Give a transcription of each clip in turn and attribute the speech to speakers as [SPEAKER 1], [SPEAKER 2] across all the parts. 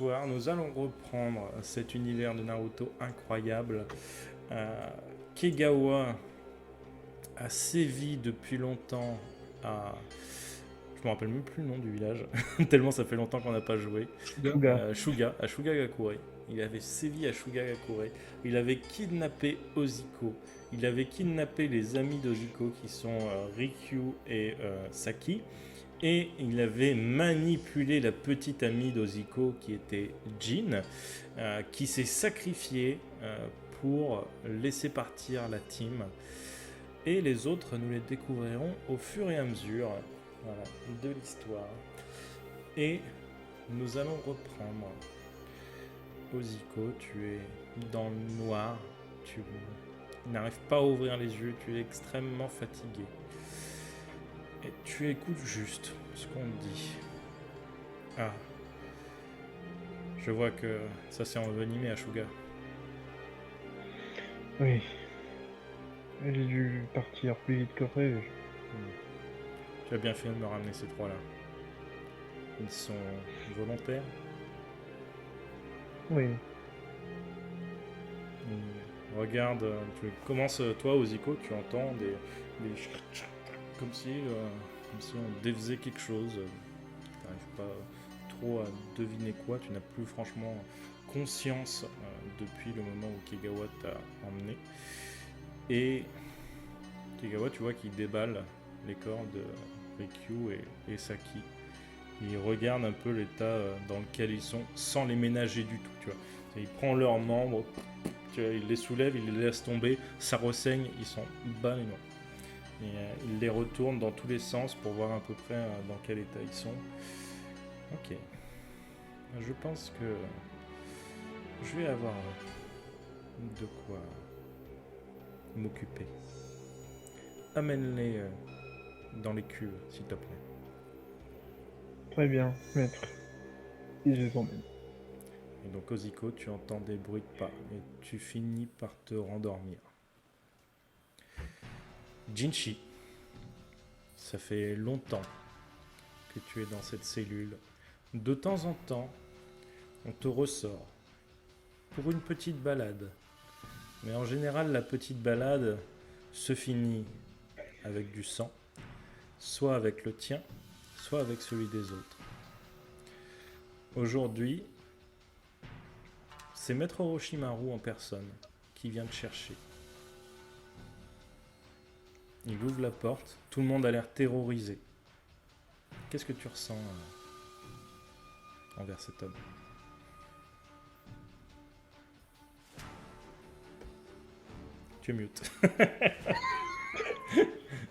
[SPEAKER 1] soir, nous allons reprendre cet univers de Naruto incroyable. Kagawa a sévi depuis longtemps à... Je me rappelle même plus le nom du village, tellement ça fait longtemps qu'on n'a pas joué.
[SPEAKER 2] Shuga.
[SPEAKER 1] À Shugagakure. Il avait sévi à Shugagakure. Il avait kidnappé Oziko. Il avait kidnappé les amis d'Oziko qui sont Rikyu et Saki. Et il avait manipulé la petite amie d'Oziko qui était Jin, qui s'est sacrifiée pour laisser partir la team. Et les autres, nous les découvrirons au fur et à mesure, voilà, de l'histoire. Et nous allons reprendre. Oziko, tu es dans le noir, tu n'arrives pas à ouvrir les yeux, tu es extrêmement fatigué. Et tu écoutes juste ce qu'on te dit. Ah. Je vois que ça s'est envenimé à Shuga.
[SPEAKER 2] Oui. J'ai dû partir plus vite que prévu.
[SPEAKER 1] Tu as bien fait de me ramener ces trois-là. Ils sont volontaires.
[SPEAKER 2] Oui.
[SPEAKER 1] Regarde, tu commences, toi, Oziko, tu entends des comme si on défaisait quelque chose. Tu n'arrives pas trop à deviner quoi. Tu n'as plus franchement conscience depuis le moment où Kagawa t'a emmené. Et Kagawa, tu vois qu'il déballe les corps de Rikyu et Saki. Il regarde un peu l'état dans lequel ils sont sans les ménager du tout. Tu vois. Il prend leurs membres, tu vois, il les soulève, il les laisse tomber, ça ressaigne, ils sont bas les noix. Et il les retourne dans tous les sens pour voir à peu près dans quel état ils sont. Ok. Je pense que je vais avoir de quoi m'occuper. Amène-les dans les cuves, s'il te plaît.
[SPEAKER 2] Très bien, maître. Et je les emmène.
[SPEAKER 1] Et donc, Oziko, tu entends des bruits de pas et tu finis par te rendormir. Jinchi, ça fait longtemps que tu es dans cette cellule. De temps en temps, on te ressort pour une petite balade. Mais en général, la petite balade se finit avec du sang, soit avec le tien, soit avec celui des autres. Aujourd'hui, c'est Maître Orochimaru en personne qui vient te chercher. Il ouvre la porte, tout le monde a l'air terrorisé. Qu'est-ce que tu ressens envers cet homme? Tu es mute.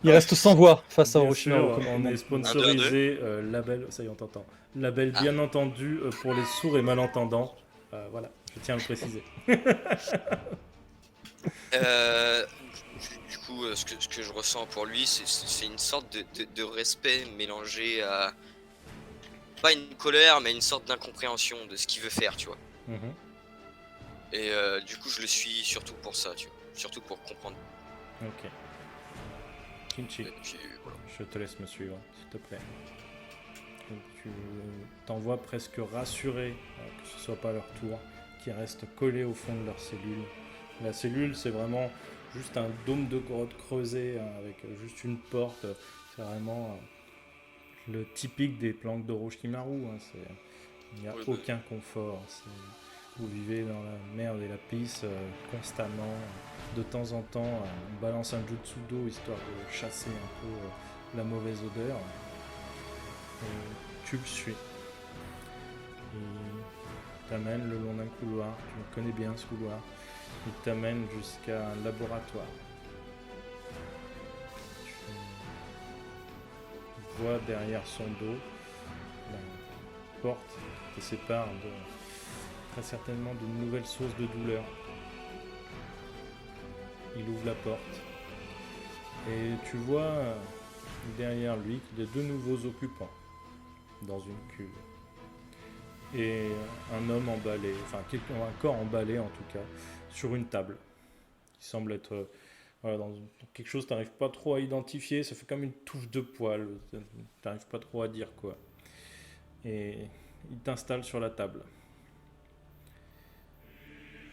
[SPEAKER 3] Il reste sans voix face à
[SPEAKER 1] Bien
[SPEAKER 3] Orochimaru.
[SPEAKER 1] sûr, on est sponsorisé, label, ça y est on t'entend. Label bien entendu pour les sourds et malentendants. Voilà, je tiens à le préciser.
[SPEAKER 4] Du coup, ce que je ressens pour lui, c'est une sorte de respect mélangé à pas une colère, mais une sorte d'incompréhension de ce qu'il veut faire, tu vois.
[SPEAKER 1] Mhm.
[SPEAKER 4] Et du coup, je le suis surtout pour ça, tu vois. Surtout pour comprendre.
[SPEAKER 1] Ok. Kinchi,
[SPEAKER 4] Et puis, voilà.
[SPEAKER 1] je te laisse me suivre, s'il te plaît. Donc, tu t'envoies presque rassuré que ce soit pas leur tour, qui restent collés au fond de leur cellule. La cellule, c'est vraiment juste un dôme de grotte creusé avec juste une porte. C'est vraiment le typique des planques d'Orochimaru. Hein. Il n'y a
[SPEAKER 4] Oui,
[SPEAKER 1] aucun confort. Vous vivez dans la merde et la pisse constamment. De temps en temps, on balance un jutsu d'eau histoire de chasser un peu la mauvaise odeur. Et tu le suis. Il t'amène le long d'un couloir. Tu le connais bien ce couloir. Il t'amène jusqu'à un laboratoire. Tu vois derrière son dos la porte qui te sépare très certainement d'une nouvelle source de douleur. Il ouvre la porte et tu vois derrière lui qu'il y a deux nouveaux occupants dans une cuve. Et un homme emballé, enfin un corps emballé en tout cas, sur une table. Qui semble être voilà, dans quelque chose que tu n'arrives pas trop à identifier, ça fait comme une touffe de poils, tu n'arrives pas trop à dire quoi. Et il t'installe sur la table.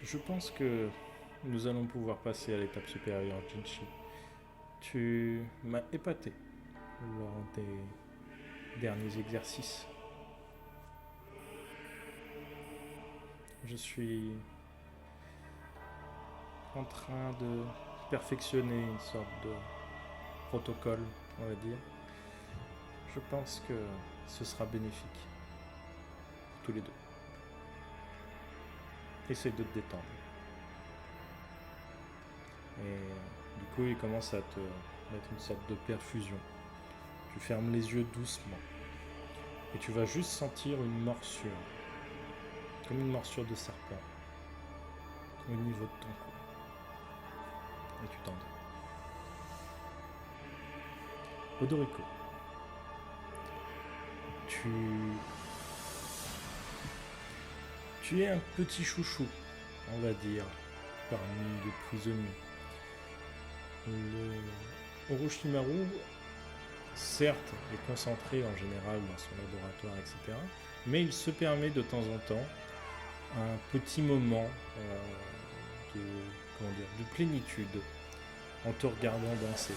[SPEAKER 1] Je pense que nous allons pouvoir passer à l'étape supérieure, Jinchi. Tu m'as épaté lors des derniers exercices. Je suis en train de perfectionner une sorte de protocole, on va dire. Je pense que ce sera bénéfique pour tous les deux. Essaye de te détendre. Et du coup, il commence à te mettre une sorte de perfusion. Tu fermes les yeux doucement. Et tu vas juste sentir une morsure. Comme une morsure de serpent. Au niveau de ton cou. Et tu t'endors. Odorico. Tu es un petit chouchou, on va dire, parmi les prisonniers. Le Orochimaru, certes, est concentré en général dans son laboratoire, etc. Mais il se permet de temps en temps un petit moment de plénitude en te regardant danser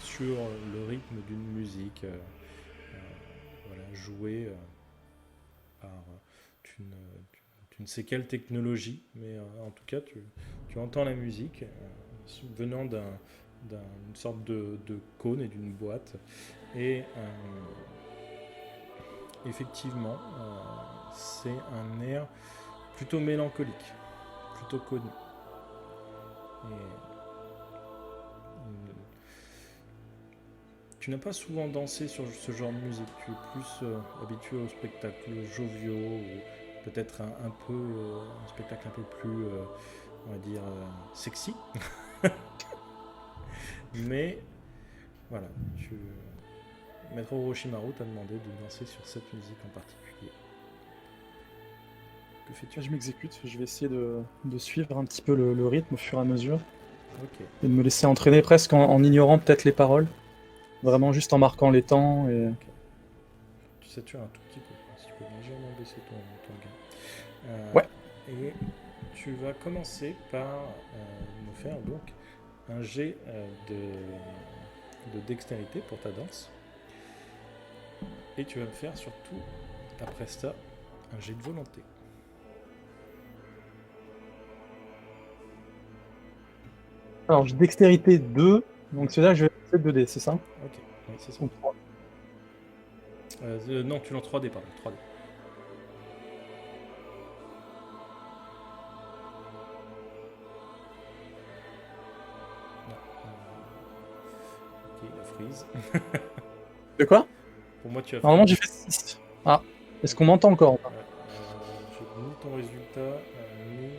[SPEAKER 1] sur le rythme d'une musique jouée par tu ne sais quelle technologie, mais en tout cas tu entends la musique venant d'une sorte de cône et d'une boîte. Et effectivement, c'est un air plutôt mélancolique, plutôt connu. Tu n'as pas souvent dansé sur ce genre de musique, tu es plus habitué aux spectacles joviaux, ou peut-être un spectacle un peu plus, on va dire, sexy. Mais voilà, Maître Orochimaru t'a demandé de danser sur cette musique en particulier. Que fais-tu?
[SPEAKER 3] Je m'exécute, je vais essayer de suivre un petit peu le rythme au fur et à mesure.
[SPEAKER 1] Ok.
[SPEAKER 3] Et de me laisser entraîner presque en ignorant peut-être les paroles. Vraiment juste en marquant les temps. Et...
[SPEAKER 1] Tu satures un tout petit peu, si tu peux légèrement baisser ton gain.
[SPEAKER 3] Ouais.
[SPEAKER 1] Et tu vas commencer par me faire donc un jet de dextérité pour ta danse. Et tu vas me faire surtout, après ça, un jet de volonté.
[SPEAKER 3] Alors, j'ai dextérité 2, donc c'est là que je vais faire 2D, c'est ça?
[SPEAKER 1] Ok, oui, c'est ça.
[SPEAKER 3] Ou 3.
[SPEAKER 1] Non, tu lances 3D, pardon, 3D. Non. Ok, la freeze.
[SPEAKER 3] De quoi?
[SPEAKER 1] Pour moi, tu as
[SPEAKER 3] Normalement, j'ai fait 6. Ah, est-ce qu'on m'entend encore?
[SPEAKER 1] J'ai ni ton résultat, ni...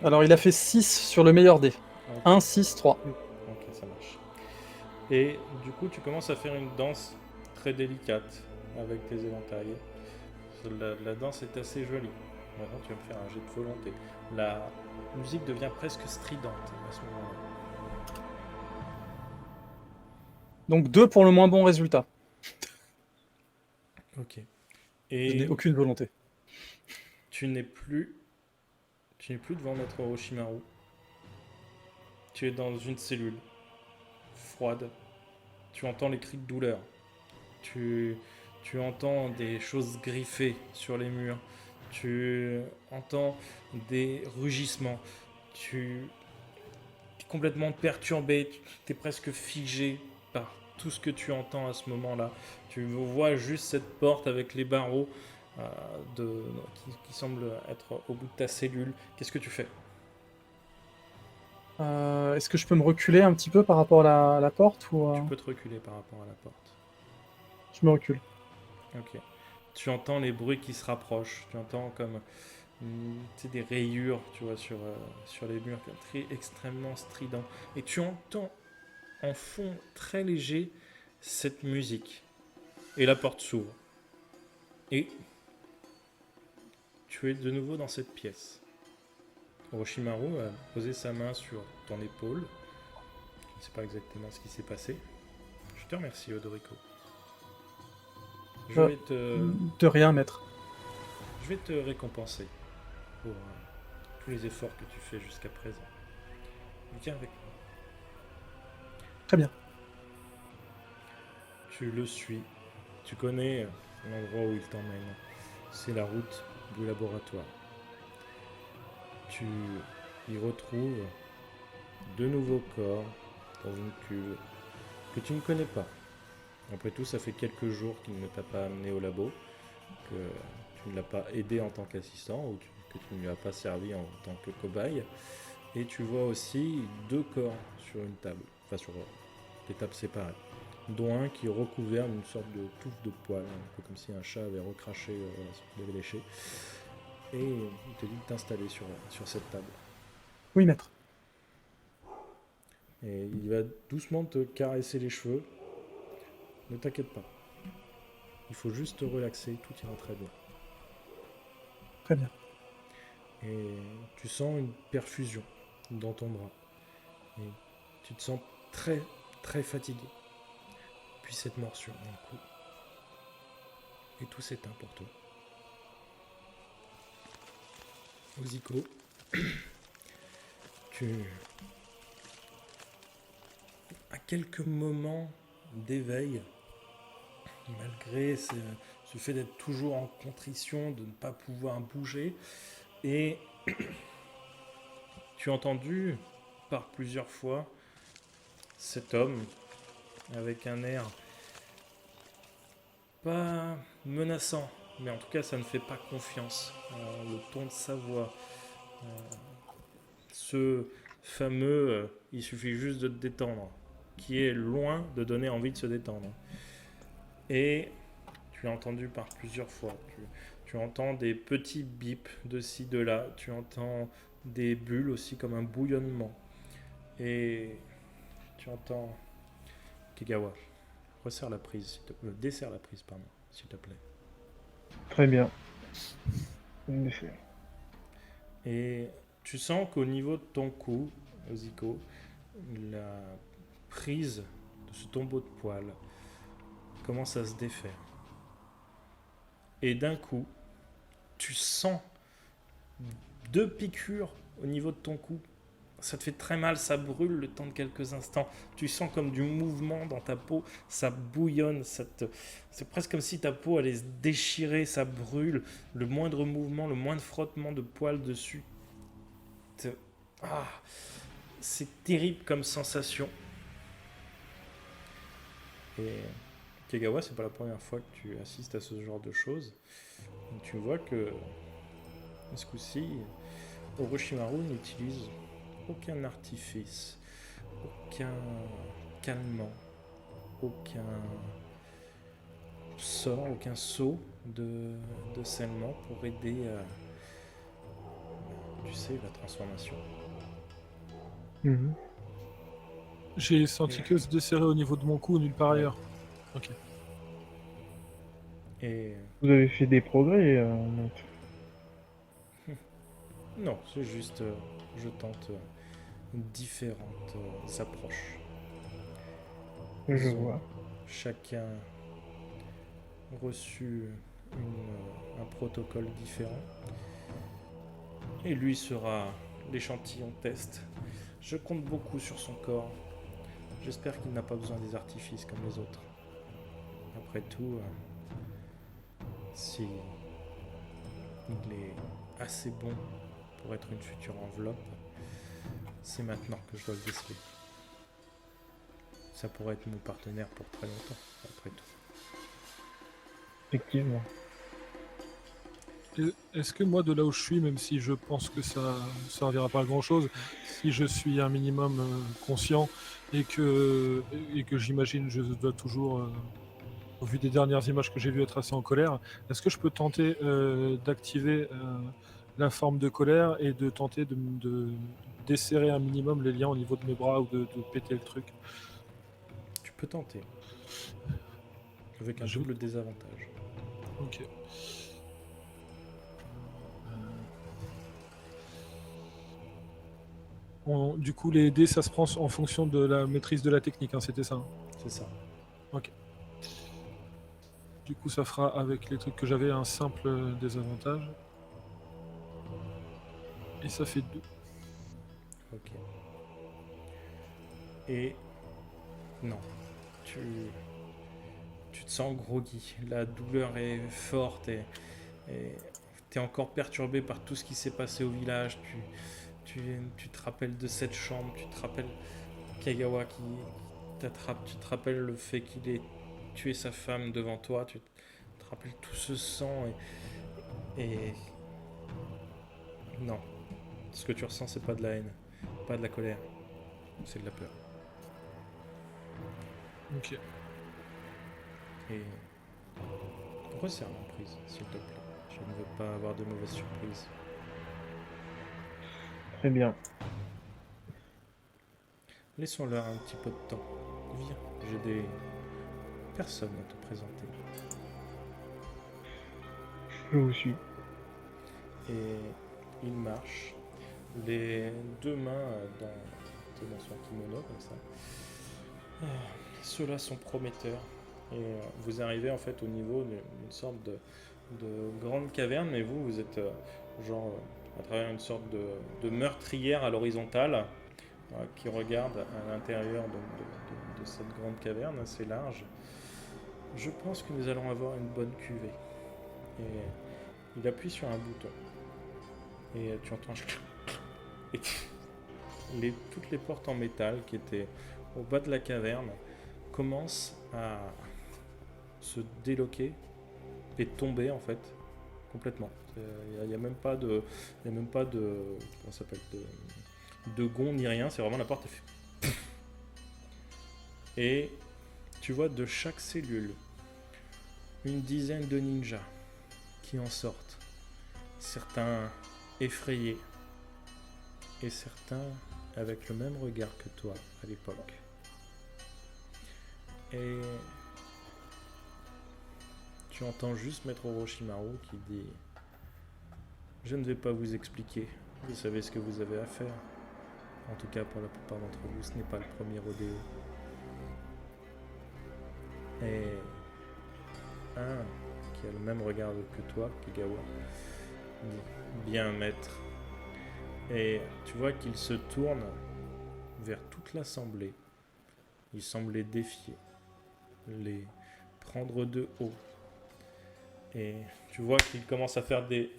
[SPEAKER 3] Alors, il a fait 6 sur le meilleur dé.
[SPEAKER 1] Ok.
[SPEAKER 3] 1, 6, 3.
[SPEAKER 1] Ok, ça marche. Et du coup, tu commences à faire une danse très délicate avec tes éventails. La danse est assez jolie. Maintenant, tu vas me faire un jet de volonté. La musique devient presque stridente à ce moment-là.
[SPEAKER 3] Donc 2 pour le moins bon résultat.
[SPEAKER 1] Ok.
[SPEAKER 3] Je
[SPEAKER 1] Et
[SPEAKER 3] n'ai aucune volonté.
[SPEAKER 1] tu n'es plus devant Maître Orochimaru. Tu es dans une cellule froide. Tu entends les cris de douleur. Tu entends des choses griffées sur les murs. Tu entends des rugissements. Tu es complètement perturbé. Tu es presque figé par tout ce que tu entends à ce moment-là. Tu vois juste cette porte avec les barreaux qui semblent être au bout de ta cellule. Qu'est-ce que tu fais?
[SPEAKER 3] Est-ce que je peux me reculer un petit peu par rapport à la porte ou
[SPEAKER 1] Tu peux te reculer par rapport à la porte.
[SPEAKER 3] Je me recule.
[SPEAKER 1] Ok. Tu entends les bruits qui se rapprochent. Tu entends comme des rayures, tu vois, sur les murs, très extrêmement strident. Et tu entends en fond très léger cette musique. Et la porte s'ouvre. Et tu es de nouveau dans cette pièce. Orochimaru a posé sa main sur ton épaule. Je ne sais pas exactement ce qui s'est passé. Je te remercie, Odorico.
[SPEAKER 3] De rien, maître.
[SPEAKER 1] Je vais te récompenser pour tous les efforts que tu fais jusqu'à présent. Viens avec moi.
[SPEAKER 3] Très bien.
[SPEAKER 1] Tu le suis. Tu connais l'endroit où il t'emmène. C'est la route du laboratoire. Tu y retrouves de nouveaux corps dans une cuve que tu ne connais pas. Après tout, ça fait quelques jours qu'il ne t'a pas amené au labo, que tu ne l'as pas aidé en tant qu'assistant ou que tu ne lui as pas servi en tant que cobaye. Et tu vois aussi 2 corps sur une table, enfin sur des tables séparées, dont un qui est recouvert d'une sorte de touffe de poils, un peu comme si un chat avait recraché ce qu'il avait léché. Et il te dit de t'installer sur cette table.
[SPEAKER 3] Oui, maître.
[SPEAKER 1] Et il va doucement te caresser les cheveux. Ne t'inquiète pas. Il faut juste te relaxer, tout ira très bien.
[SPEAKER 3] Très bien.
[SPEAKER 1] Et tu sens une perfusion dans ton bras. Et tu te sens très, très fatigué. Puis cette morsure d'un coup. Et tout s'éteint pour toi. Oziko, tu as quelques moments d'éveil, malgré ce fait d'être toujours en contrition, de ne pas pouvoir bouger. Et tu as entendu par plusieurs fois cet homme avec un air pas menaçant, mais en tout cas ça ne fait pas confiance. Le ton de sa voix, ce fameux il suffit juste de te détendre, qui est loin de donner envie de se détendre. Et tu l'as entendu par plusieurs fois. Tu entends des petits bips de ci, de là. Tu entends des bulles aussi comme un bouillonnement. Et tu entends Kegawa. Desserre la prise, pardon, s'il te plaît.
[SPEAKER 2] Très bien. En effet.
[SPEAKER 1] Et tu sens qu'au niveau de ton cou, Oziko, la prise de ce tombeau de poils commence à se défaire. Et d'un coup, tu sens 2 piqûres au niveau de ton cou. Ça te fait très mal, ça brûle le temps de quelques instants. Tu sens comme du mouvement dans ta peau, ça bouillonne, c'est presque comme si ta peau allait se déchirer, ça brûle. Le moindre mouvement, le moindre frottement de poils dessus. C'est terrible comme sensation. Et Kegawa, c'est pas la première fois que tu assistes à ce genre de choses. Et tu vois que ce coup-ci, Orochimaru n'utilise aucun artifice, aucun calmant, aucun sort, aucun saut de scellement pour aider à, la transformation.
[SPEAKER 2] Mhm.
[SPEAKER 5] J'ai senti que se desserrer au niveau de mon cou, nulle part ailleurs. Ok.
[SPEAKER 1] Et
[SPEAKER 2] Vous avez fait des progrès, maître.
[SPEAKER 1] non, c'est juste, je tente différentes approches.
[SPEAKER 2] Je
[SPEAKER 1] Ils ont
[SPEAKER 2] vois.
[SPEAKER 1] chacun reçu un protocole différent. Et lui sera l'échantillon test. Je compte beaucoup sur son corps. J'espère qu'il n'a pas besoin des artifices comme les autres. Après tout, si il est assez bon pour être une future enveloppe, c'est maintenant que je dois le déceler. Ça pourrait être mon partenaire pour très longtemps, après tout.
[SPEAKER 2] Effectivement.
[SPEAKER 5] Est-ce que moi, de là où je suis, même si je pense que ça ne servira pas à grand-chose, si je suis un minimum conscient et que j'imagine je dois toujours, au vu des dernières images que j'ai vues, être assez en colère, est-ce que je peux tenter d'activer la forme de colère et de tenter de desserrer un minimum les liens au niveau de mes bras ou de péter le truc?
[SPEAKER 1] Tu peux tenter. Avec un
[SPEAKER 5] Je-
[SPEAKER 1] double désavantage.
[SPEAKER 5] Ok. Du coup, les dés, ça se prend en fonction de la maîtrise de la technique, hein, c'était ça, hein.
[SPEAKER 1] C'est ça.
[SPEAKER 5] Ok. Du coup, ça fera avec les trucs que j'avais un simple désavantage. Et ça fait 2.
[SPEAKER 1] Ok. Et non, tu te sens groggy. La douleur est forte et t'es encore perturbé par tout ce qui s'est passé au village. Tu te rappelles de cette chambre, tu te rappelles Kagawa qui t'attrape, tu te rappelles le fait qu'il ait tué sa femme devant toi, tu te rappelles tout ce sang et non. Ce que tu ressens, c'est pas de la haine, pas de la colère, c'est de la peur.
[SPEAKER 5] Ok.
[SPEAKER 1] Et resserre l'emprise, s'il te plaît. Je ne veux pas avoir de mauvaises surprises.
[SPEAKER 2] Très bien.
[SPEAKER 1] Laissons-leur un petit peu de temps. Viens, j'ai des personnes à te présenter.
[SPEAKER 2] Je vous suis.
[SPEAKER 1] Et il marche, les deux mains dans son kimono, comme ça. Ceux-là sont prometteurs. Et vous arrivez en fait au niveau d'une sorte de grande caverne, mais vous êtes à travers une sorte de meurtrière à l'horizontale qui regarde à l'intérieur de cette grande caverne assez large. Je pense que nous allons avoir une bonne cuvée. Et il appuie sur un bouton. Et tu entends... Et toutes les portes en métal qui étaient au bas de la caverne commencent à se déloquer et tomber en fait complètement. Il n'y a même pas de, comment ça s'appelle, de gonds ni rien. C'est vraiment la porte fait. Et tu vois de chaque cellule une dizaine de ninjas qui en sortent. Certains effrayés et certains avec le même regard que toi à l'époque. Et tu entends juste Maître Orochimaru qui dit « Je ne vais pas vous expliquer, vous savez ce que vous avez à faire. En tout cas pour la plupart d'entre vous, ce n'est pas le premier rodéo. » Et un qui a le même regard que toi, Kagawa, dit « Bien maître. » Et tu vois qu'il se tourne vers toute l'assemblée. Il semble les défier, les prendre de haut. Et tu vois qu'il commence à faire des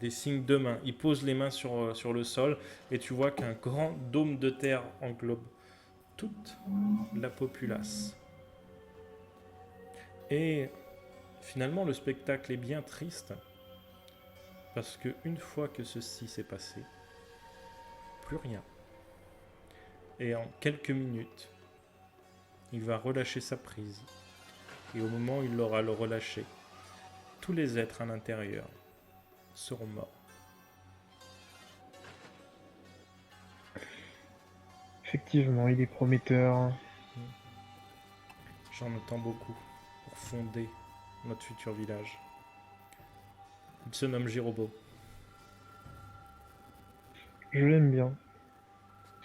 [SPEAKER 1] signes de main. Il pose les mains sur le sol et tu vois qu'un grand dôme de terre englobe toute la populace. Et finalement, le spectacle est bien triste parce que une fois que ceci s'est passé, plus rien. Et en quelques minutes, il va relâcher sa prise. Et au moment où il aura le relâché, tous les êtres à l'intérieur seront morts.
[SPEAKER 2] Effectivement, il est prometteur.
[SPEAKER 1] J'en attends beaucoup pour fonder notre futur village. Il se nomme Jirobo.
[SPEAKER 2] Je l'aime bien.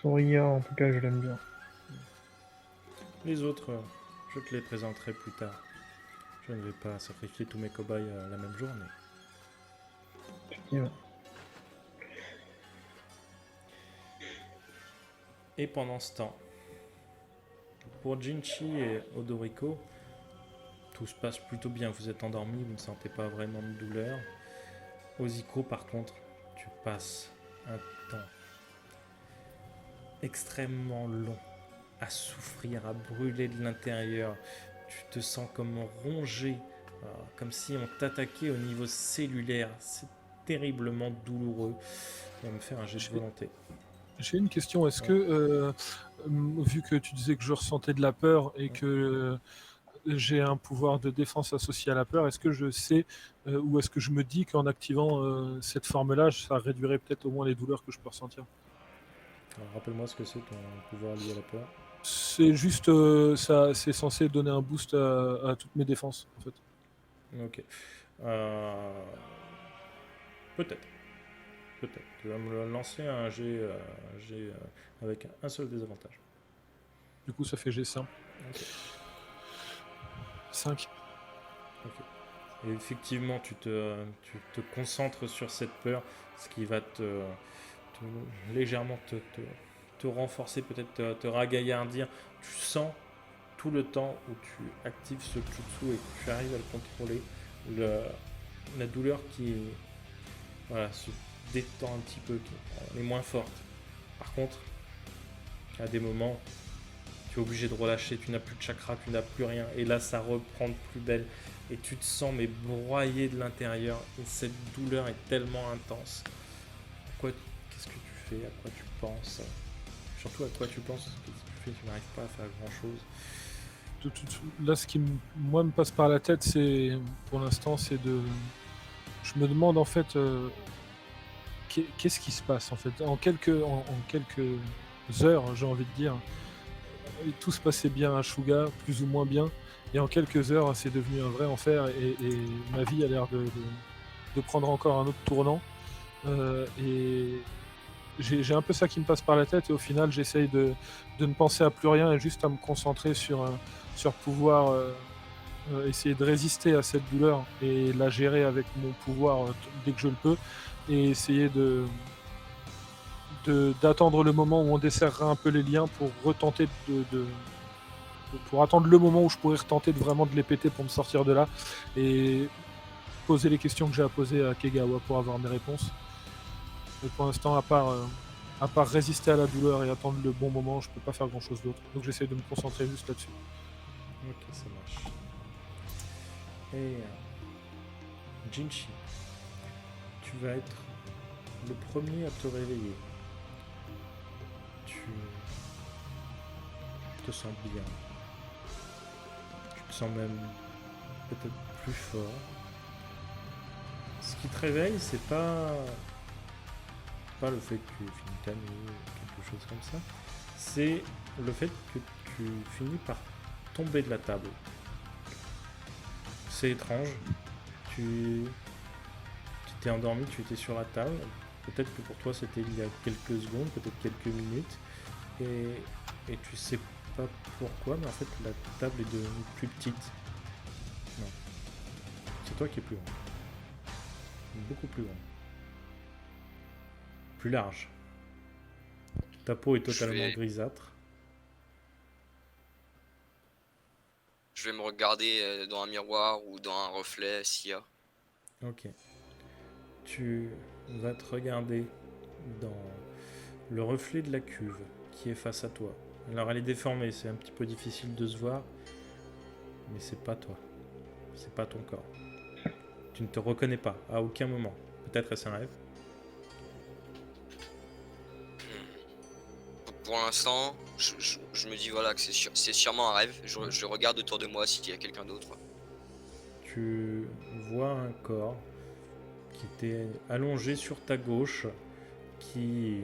[SPEAKER 2] Son regard, en tout cas, je l'aime bien.
[SPEAKER 1] Les autres, je te les présenterai plus tard. Je ne vais pas sacrifier tous mes cobayes la même journée.
[SPEAKER 2] Effectivement.
[SPEAKER 1] Et pendant ce temps, pour Jinchi et Odoriko, tout se passe plutôt bien. Vous êtes endormis, vous ne sentez pas vraiment de douleur. Oziko, par contre, tu passes un temps extrêmement long à souffrir, à brûler de l'intérieur. Tu te sens comme rongé, comme si on t'attaquait au niveau cellulaire. C'est terriblement douloureux. On va me faire un jet de volonté.
[SPEAKER 5] J'ai une question. Est-ce que, vu que tu disais que je ressentais de la peur et que j'ai un pouvoir de défense associé à la peur, est-ce que je sais ou est-ce que je me dis qu'en activant cette forme-là, ça réduirait peut-être au moins les douleurs que je peux ressentir?
[SPEAKER 1] Alors, rappelle-moi ce que c'est ton pouvoir lié à la peur.
[SPEAKER 5] C'est juste, ça, c'est censé donner un boost à toutes mes défenses, en fait.
[SPEAKER 1] Ok. Peut-être. Peut-être. Tu vas me lancer un jet, avec un seul désavantage.
[SPEAKER 5] Du coup, ça fait G5.
[SPEAKER 1] Ok.
[SPEAKER 5] 5.
[SPEAKER 1] Ok. Et effectivement, tu te concentres sur cette peur, ce qui va légèrement te renforcer, peut-être te ragaillardir. Tu sens tout le temps où tu actives ce jutsu et que tu arrives à le contrôler, la douleur qui se détend un petit peu, elle est moins forte. Par contre, à des moments, tu es obligé de relâcher, tu n'as plus de chakra, tu n'as plus rien, et là ça reprend de plus belle, et tu te sens mais broyé de l'intérieur, et cette douleur est tellement intense. Qu'est-ce que tu fais, à quoi tu penses, surtout à quoi tu penses, qu'est-ce que tu fais, tu n'arrives pas à faire grand chose.
[SPEAKER 5] Là, ce qui moi me passe par la tête, c'est pour l'instant, c'est de. Je me demande en fait, qu'est-ce qui se passe en fait. En quelques heures, j'ai envie de dire, tout se passait bien à Suga, plus ou moins bien, et en quelques heures, c'est devenu un vrai enfer, et ma vie a l'air de prendre encore un autre tournant. Et j'ai un peu ça qui me passe par la tête, et au final, j'essaye de ne penser à plus rien et juste à me concentrer sur pouvoir essayer de résister à cette douleur et la gérer avec mon pouvoir dès que je le peux, et essayer d'attendre le moment où on desserrera un peu les liens pour retenter pour attendre le moment où je pourrais retenter vraiment de les péter pour me sortir de là et poser les questions que j'ai à poser à Kegawa pour avoir mes réponses. Mais pour l'instant, à part résister à la douleur et attendre le bon moment, je peux pas faire grand chose d'autre. Donc j'essaie de me concentrer juste là-dessus.
[SPEAKER 1] Ok, ça marche. Et Jinchi, tu vas être le premier à te réveiller. Tu te sens bien. Tu te sens même peut-être plus fort. Ce qui te réveille, c'est pas le fait que tu finis ta nuit ou quelque chose comme ça. C'est le fait que tu finis par tomber de la table. C'est étrange. Tu t'es endormi, tu étais sur la table. Peut-être que pour toi c'était il y a quelques secondes, peut-être quelques minutes. Et tu sais pas pourquoi, mais en fait la table est devenue plus petite. Non. C'est toi qui es plus grand. Beaucoup plus grand. Plus large. Ta peau est totalement grisâtre.
[SPEAKER 4] Je vais me regarder dans un miroir ou dans un reflet s'il y a.
[SPEAKER 1] Ok. Tu vas te regarder dans le reflet de la cuve qui est face à toi. Alors elle est déformée, c'est un petit peu difficile de se voir, mais c'est pas toi. C'est pas ton corps. Tu ne te reconnais pas à aucun moment. Peut-être est-ce un rêve.
[SPEAKER 4] Pour l'instant, je me dis voilà que c'est sûrement un rêve. Je regarde autour de moi s'il y a quelqu'un d'autre.
[SPEAKER 1] Tu vois un corps qui était allongé sur ta gauche, qui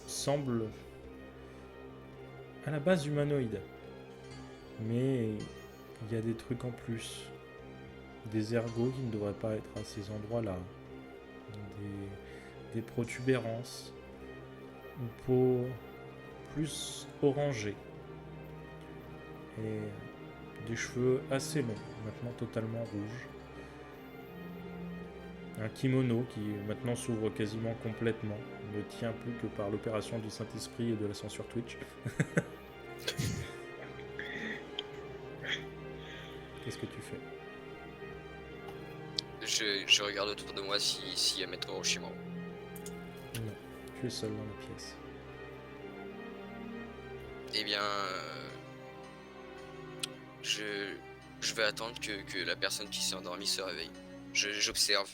[SPEAKER 1] semble à la base humanoïde. Mais il y a des trucs en plus. Des ergots qui ne devraient pas être à ces endroits-là. Des protubérances. Une peau plus orangée. Et des cheveux assez longs, maintenant totalement rouges. Un kimono qui maintenant s'ouvre quasiment complètement, ne tient plus que par l'opération du Saint-Esprit et de la censure Twitch. Qu'est-ce que tu fais?
[SPEAKER 4] Je regarde autour de moi s'il y a Maître Orochimaru.
[SPEAKER 1] Non, tu es seul dans la pièce.
[SPEAKER 4] Eh bien, je vais attendre que la personne qui s'est endormie se réveille. J'observe.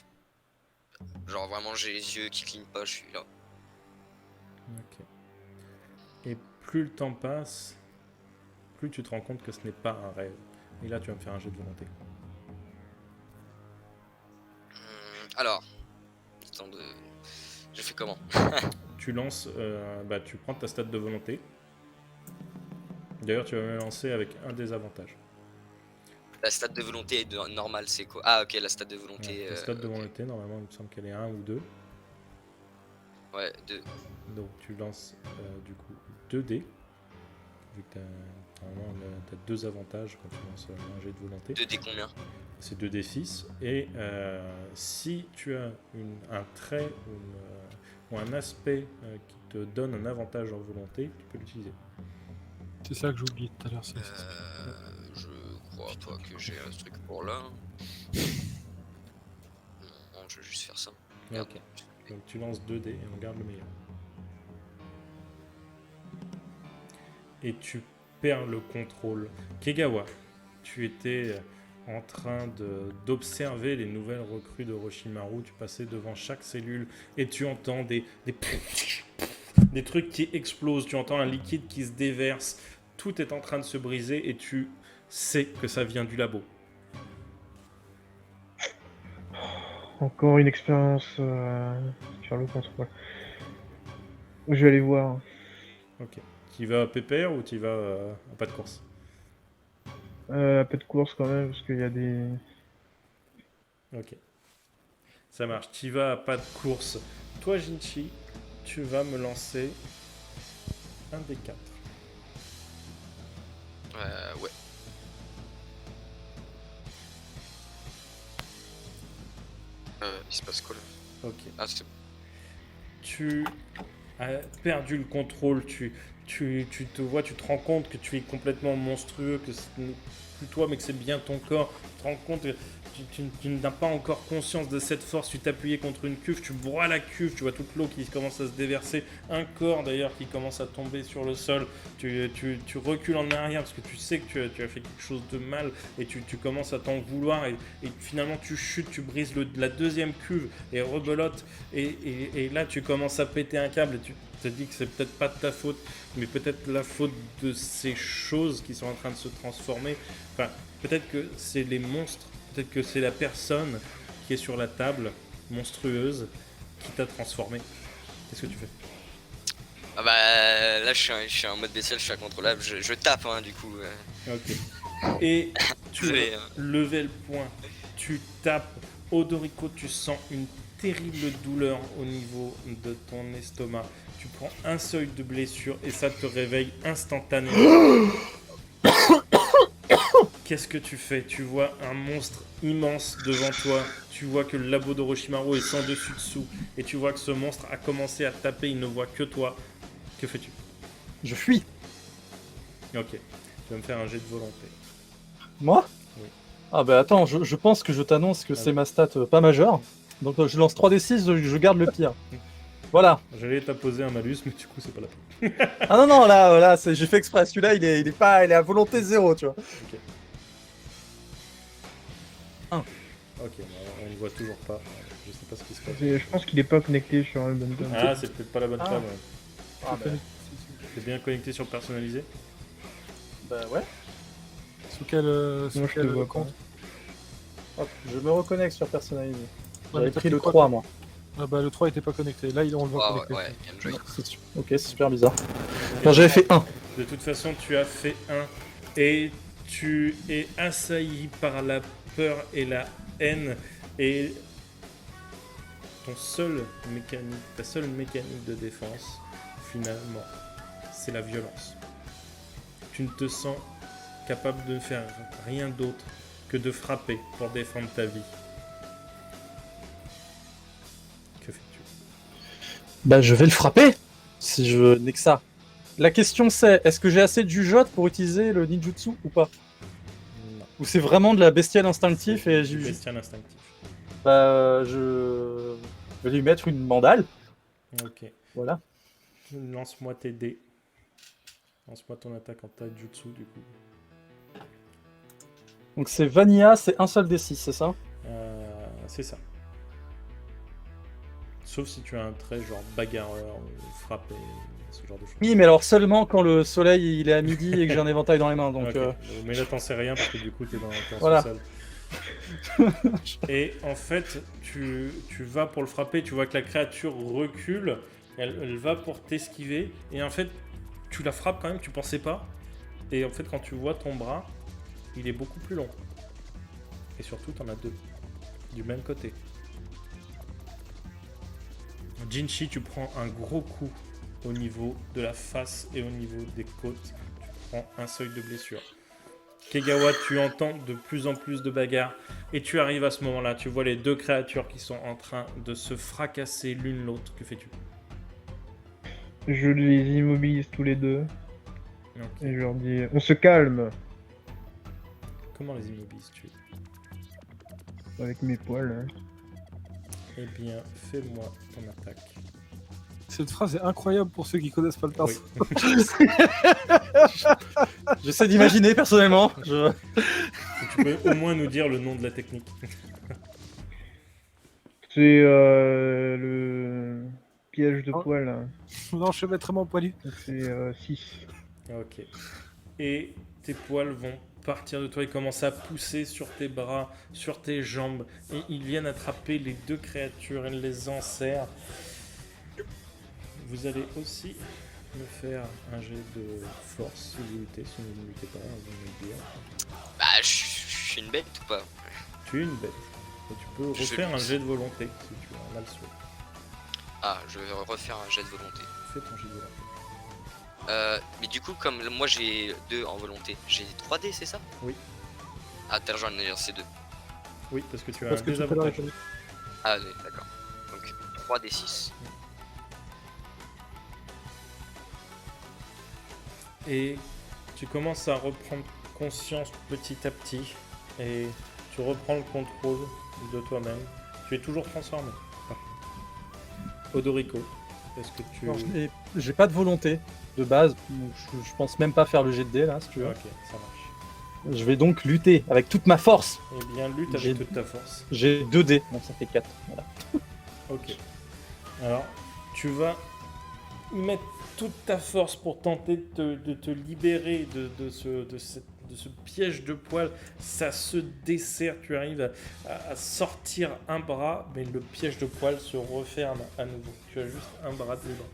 [SPEAKER 4] Genre vraiment j'ai les yeux qui clignent pas, je suis là.
[SPEAKER 1] Ok. Et plus le temps passe, plus tu te rends compte que ce n'est pas un rêve. Et là, tu vas me faire un jet de volonté.
[SPEAKER 4] Alors, je fais comment?
[SPEAKER 1] Tu lances, tu prends ta stat de volonté. D'ailleurs, tu vas me lancer avec un désavantage.
[SPEAKER 4] La stat de volonté normale, c'est quoi? Ah ok, la stat de volonté.
[SPEAKER 1] Ouais, la stat de
[SPEAKER 4] ok.
[SPEAKER 1] volonté, normalement, il me semble qu'elle est 1 ou 2.
[SPEAKER 4] Ouais, 2.
[SPEAKER 1] Donc tu lances du coup 2 dés. vu que t'as 2 avantages quand tu lances un jet de volonté.
[SPEAKER 4] 2D combien?
[SPEAKER 1] C'est 2d6. Et si tu as un trait ou un aspect qui te donne un avantage en volonté, tu peux l'utiliser.
[SPEAKER 5] C'est ça que j'ai oublié tout à l'heure.
[SPEAKER 4] Je crois pas que j'ai un truc pour là. Non, je vais juste faire ça. Regarde.
[SPEAKER 1] Ok. Donc tu lances 2 dés et on garde le meilleur. Et tu perds le contrôle. Kegawa, tu étais en train d'observer les nouvelles recrues de Orochimaru. Tu passais devant chaque cellule et tu entends des trucs qui explosent. Tu entends un liquide qui se déverse. Tout est en train de se briser et tu sais que ça vient du labo.
[SPEAKER 2] Encore une expérience sur le contrôle. Je vais aller voir.
[SPEAKER 1] Ok. Tu vas à pépère ou tu vas à pas de course?
[SPEAKER 2] Un peu de course quand même, parce qu'il y a des...
[SPEAKER 1] Ok. Ça marche. Tu vas à pas de course. Toi, Jinchi, tu vas me lancer un des 4.
[SPEAKER 4] Ouais. Il se passe quoi là?
[SPEAKER 1] Ok.
[SPEAKER 4] Ah, c'est bon.
[SPEAKER 1] Tu as perdu le contrôle. Tu te vois, tu te rends compte que tu es complètement monstrueux, que ce n'est plus toi, mais que c'est bien ton corps. Tu te rends compte que tu n'as pas encore conscience de cette force. Tu t'appuyais contre une cuve, tu broies la cuve, tu vois toute l'eau qui commence à se déverser. Un corps d'ailleurs qui commence à tomber sur le sol. Tu recules en arrière parce que tu sais que tu as fait quelque chose de mal et tu commences à t'en vouloir. Et finalement, tu chutes, tu brises la deuxième cuve et rebelote. Et là, tu commences à péter un câble et tu te dis que c'est peut-être pas de ta faute, mais peut-être la faute de ces choses qui sont en train de se transformer. Enfin, peut-être que c'est les monstres. Peut-être que c'est la personne qui est sur la table, monstrueuse, qui t'a transformé. Qu'est-ce que tu fais?
[SPEAKER 4] Ah bah là je suis en mode bestial, je suis incontrôlable, je tape du coup.
[SPEAKER 1] Ok. Et tu
[SPEAKER 4] Désolé,
[SPEAKER 1] levais le poing, tu tapes. Odorico, tu sens une terrible douleur au niveau de ton estomac. Tu prends un seuil de blessure et ça te réveille instantanément. Qu'est-ce que tu fais? Tu vois un monstre immense devant toi. Tu vois que le labo d'Orochimaru est sans dessus dessous. Et tu vois que ce monstre a commencé à taper. Il ne voit que toi. Que fais-tu?
[SPEAKER 3] Je fuis.
[SPEAKER 1] Ok. Tu vas me faire un jet de volonté.
[SPEAKER 3] Moi?
[SPEAKER 1] Oui.
[SPEAKER 3] Ah bah attends, je pense que je t'annonce que c'est ma stat pas majeure. Donc je lance 3d6, je garde le pire. Voilà.
[SPEAKER 1] J'allais t'apposer un malus, mais du coup, c'est pas la peine.
[SPEAKER 3] Ah non, là, j'ai fait exprès. Celui-là, il est à volonté 0, tu vois.
[SPEAKER 1] Ok.
[SPEAKER 3] 1.
[SPEAKER 1] Ok, on ne voit toujours pas. Je sais pas ce qui se passe.
[SPEAKER 2] Je pense qu'il est pas connecté sur le bon button.
[SPEAKER 1] Ah, c'est peut-être pas la bonne table. Ouais.
[SPEAKER 3] Ah bah,
[SPEAKER 1] T'es bien connecté sur personnalisé?
[SPEAKER 3] bah ouais.
[SPEAKER 5] Sous quel,
[SPEAKER 2] Moi je te vois
[SPEAKER 5] compte?
[SPEAKER 3] Hop, je me reconnecte sur personnalisé.
[SPEAKER 5] Ouais,
[SPEAKER 3] J'avais
[SPEAKER 5] mais t'as
[SPEAKER 3] pris
[SPEAKER 5] fait
[SPEAKER 3] le
[SPEAKER 5] quoi,
[SPEAKER 3] 3, moi.
[SPEAKER 5] Ah bah le 3 était pas connecté, là on le voit
[SPEAKER 4] Ah
[SPEAKER 5] connecté.
[SPEAKER 4] ouais, enjoy.
[SPEAKER 3] Ok, c'est super bizarre. Non, j'avais fait 1.
[SPEAKER 1] De toute façon, tu as fait 1 et tu es assailli par la peur et la haine et ta seule mécanique de défense, finalement, c'est la violence. Tu ne te sens capable de faire rien d'autre que de frapper pour défendre ta vie. Que fais-tu?
[SPEAKER 3] Bah je vais le frapper, si je n'ai que ça. La question c'est, est-ce que j'ai assez de jugeote pour utiliser le ninjutsu ou pas?
[SPEAKER 1] Non.
[SPEAKER 3] Ou c'est vraiment de la bestiale instinctif
[SPEAKER 1] C'est
[SPEAKER 3] et
[SPEAKER 1] du bestial instinctif.
[SPEAKER 3] Bah je vais lui mettre une mandale.
[SPEAKER 1] Ok.
[SPEAKER 3] Voilà.
[SPEAKER 1] Lance-moi tes dés. Lance-moi ton attaque en taijutsu du coup.
[SPEAKER 3] Donc c'est Vanilla, c'est un seul D6, c'est ça?
[SPEAKER 1] C'est ça. Sauf si tu as un trait genre bagarreur ou frapper, ce genre de choses.
[SPEAKER 3] Oui, mais alors seulement quand le soleil il est à midi et que j'ai un éventail dans les mains. Donc
[SPEAKER 1] Ok. Mais là t'en sais rien parce que du coup t'es en
[SPEAKER 3] Voilà.
[SPEAKER 1] sous-sol. Et en fait, tu vas pour le frapper, tu vois que la créature recule, elle va pour t'esquiver, et en fait, tu la frappes quand même, tu pensais pas. Et en fait, quand tu vois ton bras, il est beaucoup plus long. Et surtout, t'en as 2. Du même côté. Jinchi, tu prends un gros coup au niveau de la face et au niveau des côtes. Tu prends un seuil de blessure. Kegawa, tu entends de plus en plus de bagarres et tu arrives à ce moment-là. Tu vois les deux créatures qui sont en train de se fracasser l'une l'autre. Que fais-tu?
[SPEAKER 2] Je les immobilise tous les deux
[SPEAKER 1] Ok.
[SPEAKER 2] et je leur dis on se calme
[SPEAKER 1] Comment les immobilises-tu?
[SPEAKER 2] avec mes poils. Hein.
[SPEAKER 1] Eh bien, fais-moi ton attaque.
[SPEAKER 5] Cette phrase est incroyable pour ceux qui connaissent pas le
[SPEAKER 1] Oui.
[SPEAKER 5] perso.
[SPEAKER 3] J'essaie d'imaginer personnellement.
[SPEAKER 1] Tu peux au moins nous dire le nom de la technique.
[SPEAKER 2] C'est le piège de
[SPEAKER 5] Oh.
[SPEAKER 2] poils. Hein.
[SPEAKER 5] L'enchevêtrement poilu.
[SPEAKER 2] Donc, c'est 6.
[SPEAKER 1] Ok. Et tes poils vont partir de toi, ils commencent à pousser sur tes bras, sur tes jambes, et ils viennent attraper les deux créatures, ils les enserrent. Vous allez aussi me faire un jet de force si vous luttez, si vous ne luttez pas, vous me le dire.
[SPEAKER 4] Bah, je suis une bête ou pas?
[SPEAKER 1] Tu es une bête, et tu peux
[SPEAKER 4] Je
[SPEAKER 1] refaire un
[SPEAKER 4] lutte.
[SPEAKER 1] jet de volonté si tu en as le souhait.
[SPEAKER 4] Ah, je vais refaire un jet de volonté.
[SPEAKER 1] Fais ton jet de volonté.
[SPEAKER 4] Mais du coup, comme moi j'ai 2 en volonté, j'ai 3D, c'est ça?
[SPEAKER 1] Oui.
[SPEAKER 4] Ah, t'as j'en ai lancé 2.
[SPEAKER 1] Oui, parce que tu as
[SPEAKER 5] Parce
[SPEAKER 1] un
[SPEAKER 5] que tout à l'heure,
[SPEAKER 1] désavantage.
[SPEAKER 4] Ah, oui, d'accord. Donc 3D6.
[SPEAKER 1] Et tu commences à reprendre conscience petit à petit et tu reprends le contrôle de toi-même. Tu es toujours transformé. Odorico, est-ce que tu...
[SPEAKER 3] Alors, j'ai pas de volonté de base. Je pense même pas faire le jet de dés là, si tu veux.
[SPEAKER 1] Ok, ça marche.
[SPEAKER 3] Je vais donc lutter avec toute ma force.
[SPEAKER 1] Eh bien, lutte
[SPEAKER 3] J'ai-
[SPEAKER 1] avec toute ta force.
[SPEAKER 3] J'ai 2 dés, donc ça fait 4. Voilà.
[SPEAKER 1] Ok. Alors, tu vas mettre toute ta force pour tenter de te libérer de ce piège de poils. Ça se desserre, tu arrives à sortir un bras, mais le piège de poils se referme à nouveau. Tu as juste un bras libre.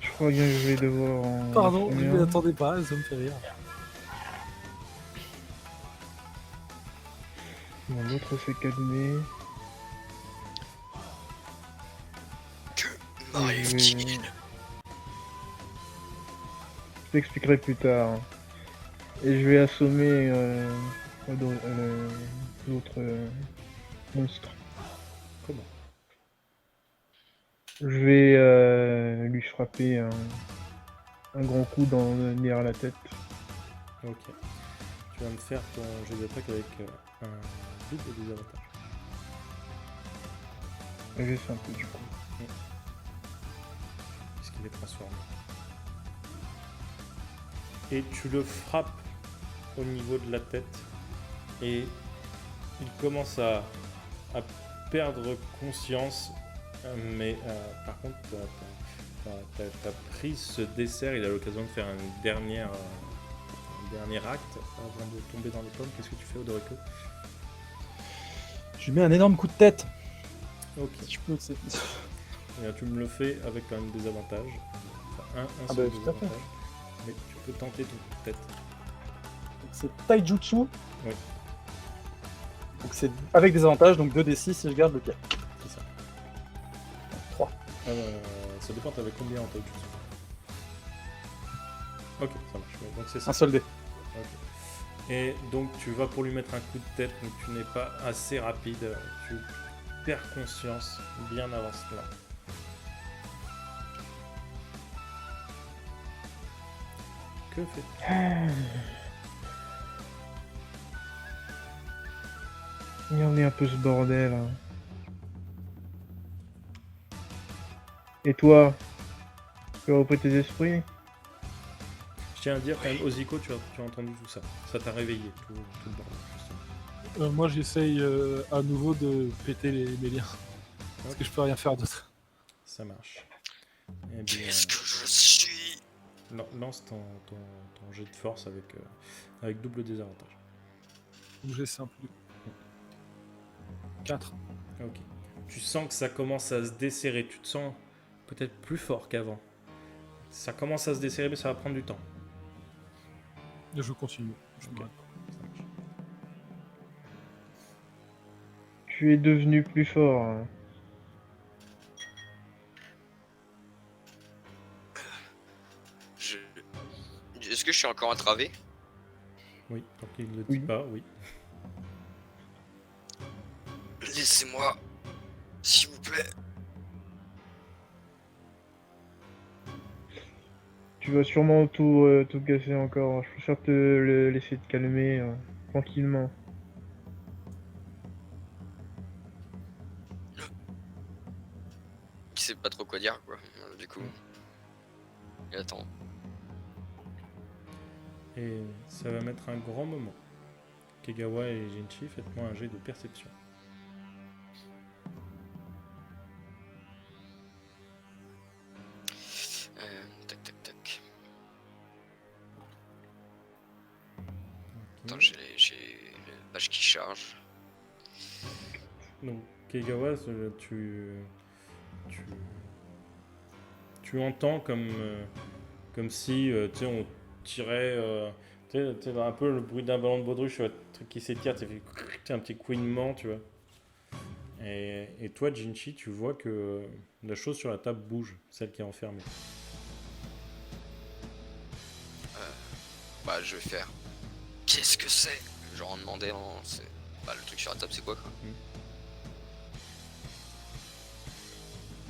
[SPEAKER 2] Je crois bien que je vais devoir en...
[SPEAKER 5] Pardon, je
[SPEAKER 2] finir.
[SPEAKER 5] m'y attendais pas, ça me fait rire.
[SPEAKER 2] Bon, l'autre s'est calmé.
[SPEAKER 4] M'arrive
[SPEAKER 2] Je t'expliquerai plus tard. Et je vais assommer l'autre monstre.
[SPEAKER 1] Comment?
[SPEAKER 2] Je vais lui frapper un grand coup derrière la tête.
[SPEAKER 1] Ok. Tu vas me faire ton jeu d'attaque avec un double désavantage.
[SPEAKER 2] Et j'ai fait un peu du coup.
[SPEAKER 1] Puisqu'il est transformé. Et tu le frappes au niveau de la tête et il commence à perdre conscience, mais par contre ta prise se dessert. Il a l'occasion de faire un dernier acte avant de tomber dans les pommes. Qu'est-ce que tu fais, Odorico?
[SPEAKER 3] Je lui mets un énorme coup de tête.
[SPEAKER 1] Ok.
[SPEAKER 3] Si je peux, c'est-
[SPEAKER 1] Et là, tu me le fais avec un désavantage. Enfin, un
[SPEAKER 3] Ah
[SPEAKER 1] seul
[SPEAKER 3] bah, tout à fait.
[SPEAKER 1] désavantage. Mais tu peux tenter ton coup de tête.
[SPEAKER 3] C'est Taijutsu.
[SPEAKER 1] Oui.
[SPEAKER 3] Donc c'est avec des avantages, donc 2d6 si je garde le pied.
[SPEAKER 1] C'est ça.
[SPEAKER 3] 3.
[SPEAKER 1] Ça dépend, t'avais combien en tête? Ok, ça marche. Ouais, donc c'est ça.
[SPEAKER 3] Un seul dé.
[SPEAKER 1] Ok. Et donc tu vas pour lui mettre un coup de tête, mais tu n'es pas assez rapide. Tu perds conscience bien avant cela. Que fais-tu?
[SPEAKER 2] Il y en est un peu ce bordel. Hein. Et toi? Tu as repris tes esprits?
[SPEAKER 1] Je tiens à dire quand même, Oziko, tu as entendu tout ça. Ça t'a réveillé, tout le bordel, justement.
[SPEAKER 5] Moi, j'essaye à nouveau de péter mes liens. Parce que je peux rien faire d'autre.
[SPEAKER 1] Ça marche. Eh bien,
[SPEAKER 4] Qu'est-ce que je suis?
[SPEAKER 1] lance ton jet de force avec double désavantage.
[SPEAKER 5] Donc j'ai simple. 4.
[SPEAKER 1] Ok. Tu sens que ça commence à se desserrer. Tu te sens peut-être plus fort qu'avant. Ça commence à se desserrer, mais ça va prendre du temps.
[SPEAKER 5] Et je continue. Je
[SPEAKER 1] Ok.
[SPEAKER 5] m'arrête.
[SPEAKER 1] Ça marche.
[SPEAKER 2] Tu es devenu plus fort. Hein.
[SPEAKER 4] suis encore entravé.
[SPEAKER 1] Oui, tant qu'il ne le dit
[SPEAKER 2] Oui.
[SPEAKER 1] pas, oui.
[SPEAKER 4] Laissez-moi, s'il vous plaît.
[SPEAKER 2] Tu vas sûrement tout casser encore. Je préfère te laisser te calmer tranquillement.
[SPEAKER 4] Il sait pas trop quoi dire, quoi. Du coup. Il attend.
[SPEAKER 1] Et ça va mettre un grand moment. Kegawa et Jinchi, faites-moi un jet de perception.
[SPEAKER 4] Tac, tac, tac.
[SPEAKER 1] Ok.
[SPEAKER 4] Attends, j'ai le page qui charge.
[SPEAKER 1] Donc, Kegawa, tu entends comme si tu sais, on tirait tu sais, un peu le bruit d'un ballon de baudruche, un truc qui s'étire, tu fait un petit couinement, tu vois. Et toi, Jinchi, tu vois que la chose sur la table bouge, celle qui est enfermée.
[SPEAKER 4] Bah, je vais faire. Qu'est-ce que c'est? Genre en demandant. Bah, le truc sur la table, c'est quoi?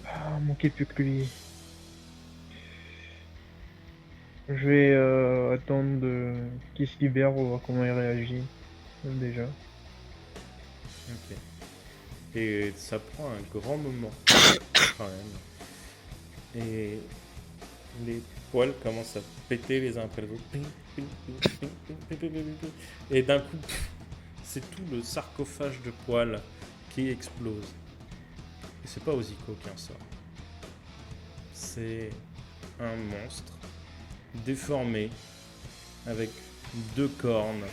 [SPEAKER 2] Ah, manquait plus que lui. Je vais attendre qu'il se libère pour voir comment il réagit. Déjà.
[SPEAKER 1] Ok. Et ça prend un grand moment, quand même. Et les poils commencent à péter les uns après les autres. Ping, ping, ping, ping, ping, ping, ping, ping, ping. Et d'un coup, c'est tout le sarcophage de poils qui explose. Et c'est pas Oziko qui en sort. C'est un monstre déformé avec 2 cornes.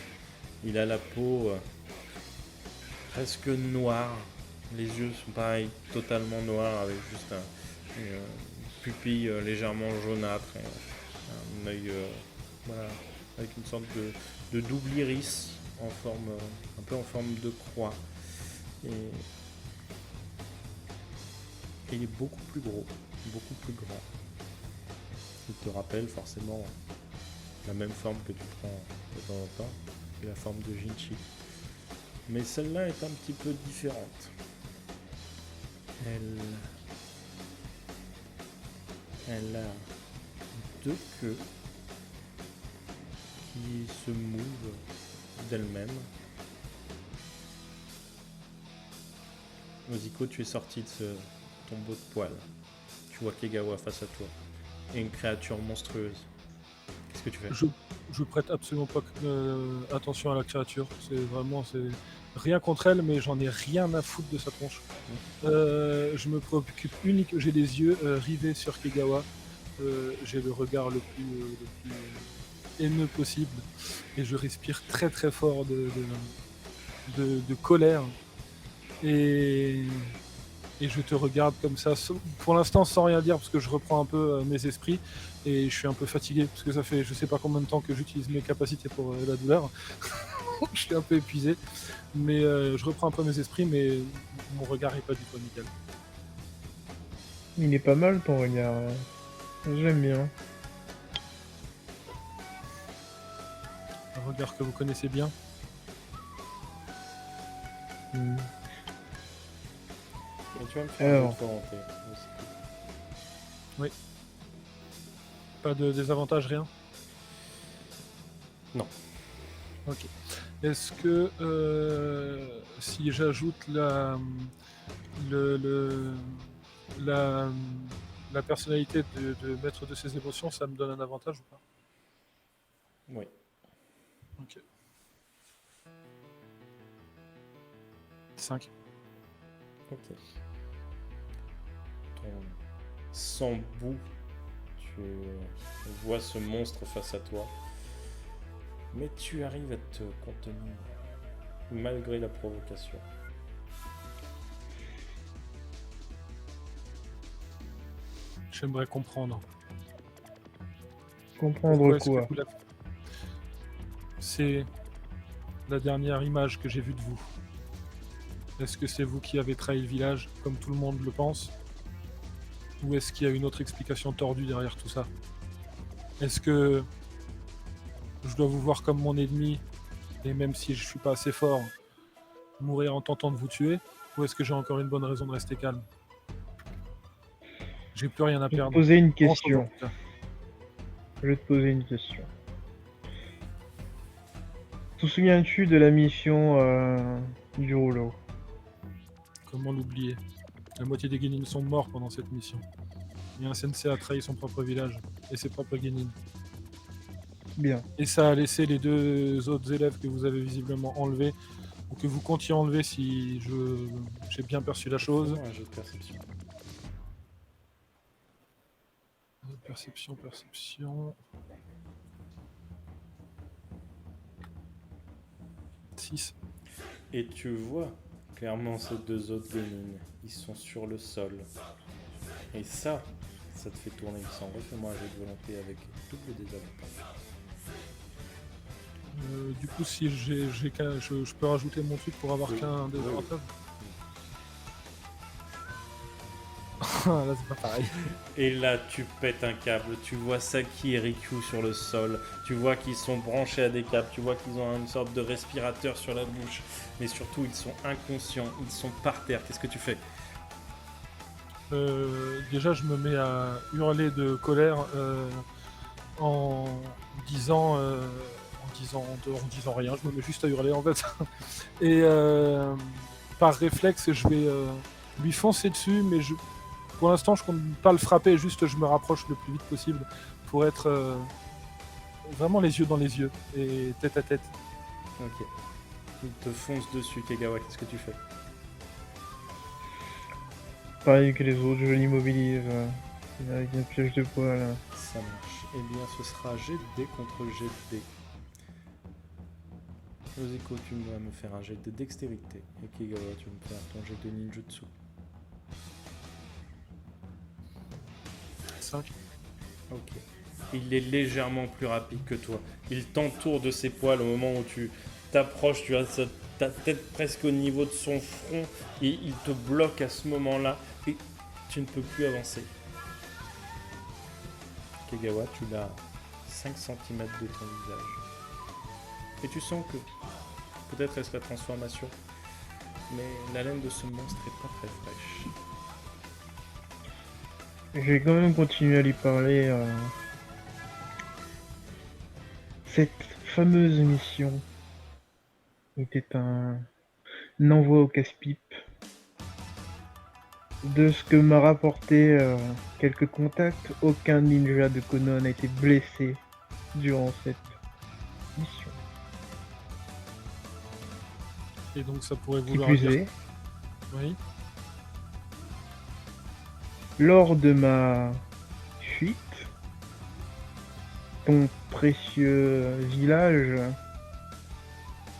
[SPEAKER 1] Il a la peau presque noire. Les yeux sont pareils, totalement noirs avec juste une pupille légèrement jaunâtre et un œil voilà, avec une sorte de double iris en forme, un peu en forme de croix. Et il est beaucoup plus gros, beaucoup plus grand. Il te rappelle forcément la même forme que tu prends de temps en temps, qui est la forme de Jinchi. Mais celle-là est un petit peu différente. Elle a 2 queues qui se mouvent d'elles-mêmes. Oziko, tu es sorti de ce tombeau de poils. Tu vois Kegawa face à toi et une créature monstrueuse. Qu'est-ce que tu fais?
[SPEAKER 5] Je prête absolument pas attention à la créature. C'est rien contre elle, mais j'en ai rien à foutre de sa tronche. Je me préoccupe uniquement. J'ai les yeux rivés sur Kegawa. J'ai le regard le plus haineux possible, et je respire très très fort de colère. Et je te regarde comme ça, pour l'instant sans rien dire, parce que je reprends un peu mes esprits, et je suis un peu fatigué, parce que ça fait je sais pas combien de temps que j'utilise mes capacités pour la douleur. Je suis un peu épuisé, mais je reprends un peu mes esprits, mais mon regard est pas du tout amical.
[SPEAKER 2] Il est pas mal ton regard. J'aime bien.
[SPEAKER 5] Un regard que vous connaissez bien.
[SPEAKER 2] Hmm.
[SPEAKER 1] Et tu vas me faire
[SPEAKER 2] Alors.
[SPEAKER 1] une autre volonté.
[SPEAKER 5] Pas de désavantage, rien?
[SPEAKER 1] Non.
[SPEAKER 5] Ok. Est-ce que si j'ajoute la personnalité de maître de ses émotions, ça me donne un avantage ou pas?
[SPEAKER 1] Oui.
[SPEAKER 5] Ok. 5.
[SPEAKER 1] Ok. Ton sang bout, tu vois ce monstre face à toi. Mais tu arrives à te contenir, malgré la provocation.
[SPEAKER 5] J'aimerais comprendre.
[SPEAKER 2] Comprendre
[SPEAKER 5] Pourquoi est-ce que
[SPEAKER 2] quoi?
[SPEAKER 5] vous l'avez- C'est la dernière image que j'ai vue de vous. Est-ce que c'est vous qui avez trahi le village, comme tout le monde le pense? Ou est-ce qu'il y a une autre explication tordue derrière tout ça? Est-ce que je dois vous voir comme mon ennemi, et même si je suis pas assez fort, mourir en tentant de vous tuer, ou est-ce que j'ai encore une bonne raison de rester calme? J'ai plus rien à
[SPEAKER 2] Je vais te
[SPEAKER 5] perdre.
[SPEAKER 2] poser une
[SPEAKER 5] Grand-chose, en
[SPEAKER 2] question.
[SPEAKER 5] tout cas.
[SPEAKER 2] Je vais te poser une question. Te souviens-tu de la mission du rouleau?
[SPEAKER 5] Comment l'oublier? La moitié des Guénines sont morts pendant cette mission. Et un sensei a trahi son propre village et ses propres Guénines.
[SPEAKER 2] Bien.
[SPEAKER 5] Et ça a laissé les 2 autres élèves que vous avez visiblement enlevés, ou que vous comptiez enlever si j'ai bien perçu la chose.
[SPEAKER 1] Un jeu de perception.
[SPEAKER 5] Perception. 6.
[SPEAKER 1] Et tu vois clairement ces 2 autres guenilles. Ils sont sur le sol. Et ça te fait tourner le sang. Refais-moi un jeu de volonté avec double désavantage.
[SPEAKER 5] Du coup, si je peux rajouter mon truc pour avoir
[SPEAKER 1] Oui.
[SPEAKER 5] qu'un
[SPEAKER 1] Oui,
[SPEAKER 5] désavantage. Là, c'est pas pareil.
[SPEAKER 1] Et là, tu pètes un câble. Tu vois Saki et Rikyu sur le sol. Tu vois qu'ils sont branchés à des câbles. Tu vois qu'ils ont une sorte de respirateur sur la bouche. Mais surtout, ils sont inconscients. Ils sont par terre. Qu'est-ce que tu fais?
[SPEAKER 5] Déjà, je me mets à hurler de colère en disant rien. Je me mets juste à hurler en fait. Et par réflexe, je vais lui foncer dessus, mais pour l'instant, je compte pas le frapper. Juste, je me rapproche le plus vite possible pour être vraiment les yeux dans les yeux et tête à tête.
[SPEAKER 1] Ok. Il te fonce dessus, Kegawa. Qu'est-ce que tu fais?
[SPEAKER 2] Pareil que les autres, je l'immobilise avec une piège de poil.
[SPEAKER 1] Ça marche. Eh bien, ce sera jet de dés contre jet de dés. Oziko, tu vas me faire un jet de dextérité. Et Kegawa, tu vas me faire ton jet de ninjutsu.
[SPEAKER 5] 5.
[SPEAKER 1] Ok. Il est légèrement plus rapide que toi. Il t'entoure de ses poils au moment où tu t'approches, tu as ta tête presque au niveau de son front et il te bloque à ce moment-là et tu ne peux plus avancer. Kegawa, tu l'as 5 cm de ton visage. Et tu sens que peut-être est-ce la transformation, mais la laine de ce monstre est pas très fraîche.
[SPEAKER 2] Je vais quand même continuer à lui parler. Cette fameuse mission était un envoi au casse-pipe. De ce que m'a rapporté quelques contacts, aucun ninja de Konoha n'a été blessé durant cette mission.
[SPEAKER 5] Et donc, ça pourrait
[SPEAKER 2] Qui
[SPEAKER 5] vouloir
[SPEAKER 2] plus
[SPEAKER 5] dire.
[SPEAKER 2] est,
[SPEAKER 5] Oui.
[SPEAKER 2] lors de ma fuite, ton précieux village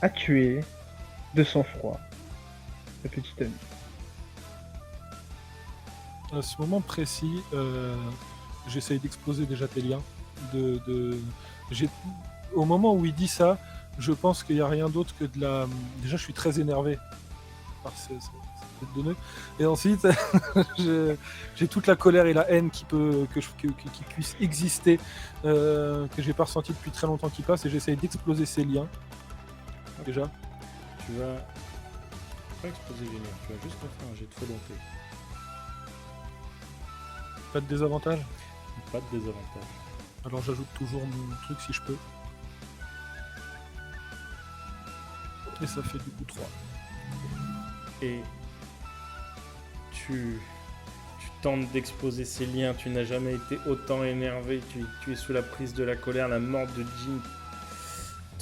[SPEAKER 2] a tué de sang-froid ta petite amie.
[SPEAKER 5] À ce moment précis, j'essaye d'exploser déjà tes liens. Au moment où il dit ça, je pense qu'il n'y a rien d'autre que de la. Déjà, je suis très énervé par cette tête de nœud. Et ensuite, j'ai toute la colère et la haine qui puisse exister, que j'ai pas ressenti depuis très longtemps qui passe, et j'essaye d'exploser ces liens. Déjà.
[SPEAKER 1] Tu vas pas exploser les liens, tu vas juste me faire un jet de volonté.
[SPEAKER 5] Pas de désavantage.
[SPEAKER 1] Pas de désavantage.
[SPEAKER 5] Alors j'ajoute toujours mon truc si je peux. Et ça fait du coup 3.
[SPEAKER 1] Et tu tentes d'exposer ces liens, tu n'as jamais été autant énervé, tu es sous la prise de la colère, la mort de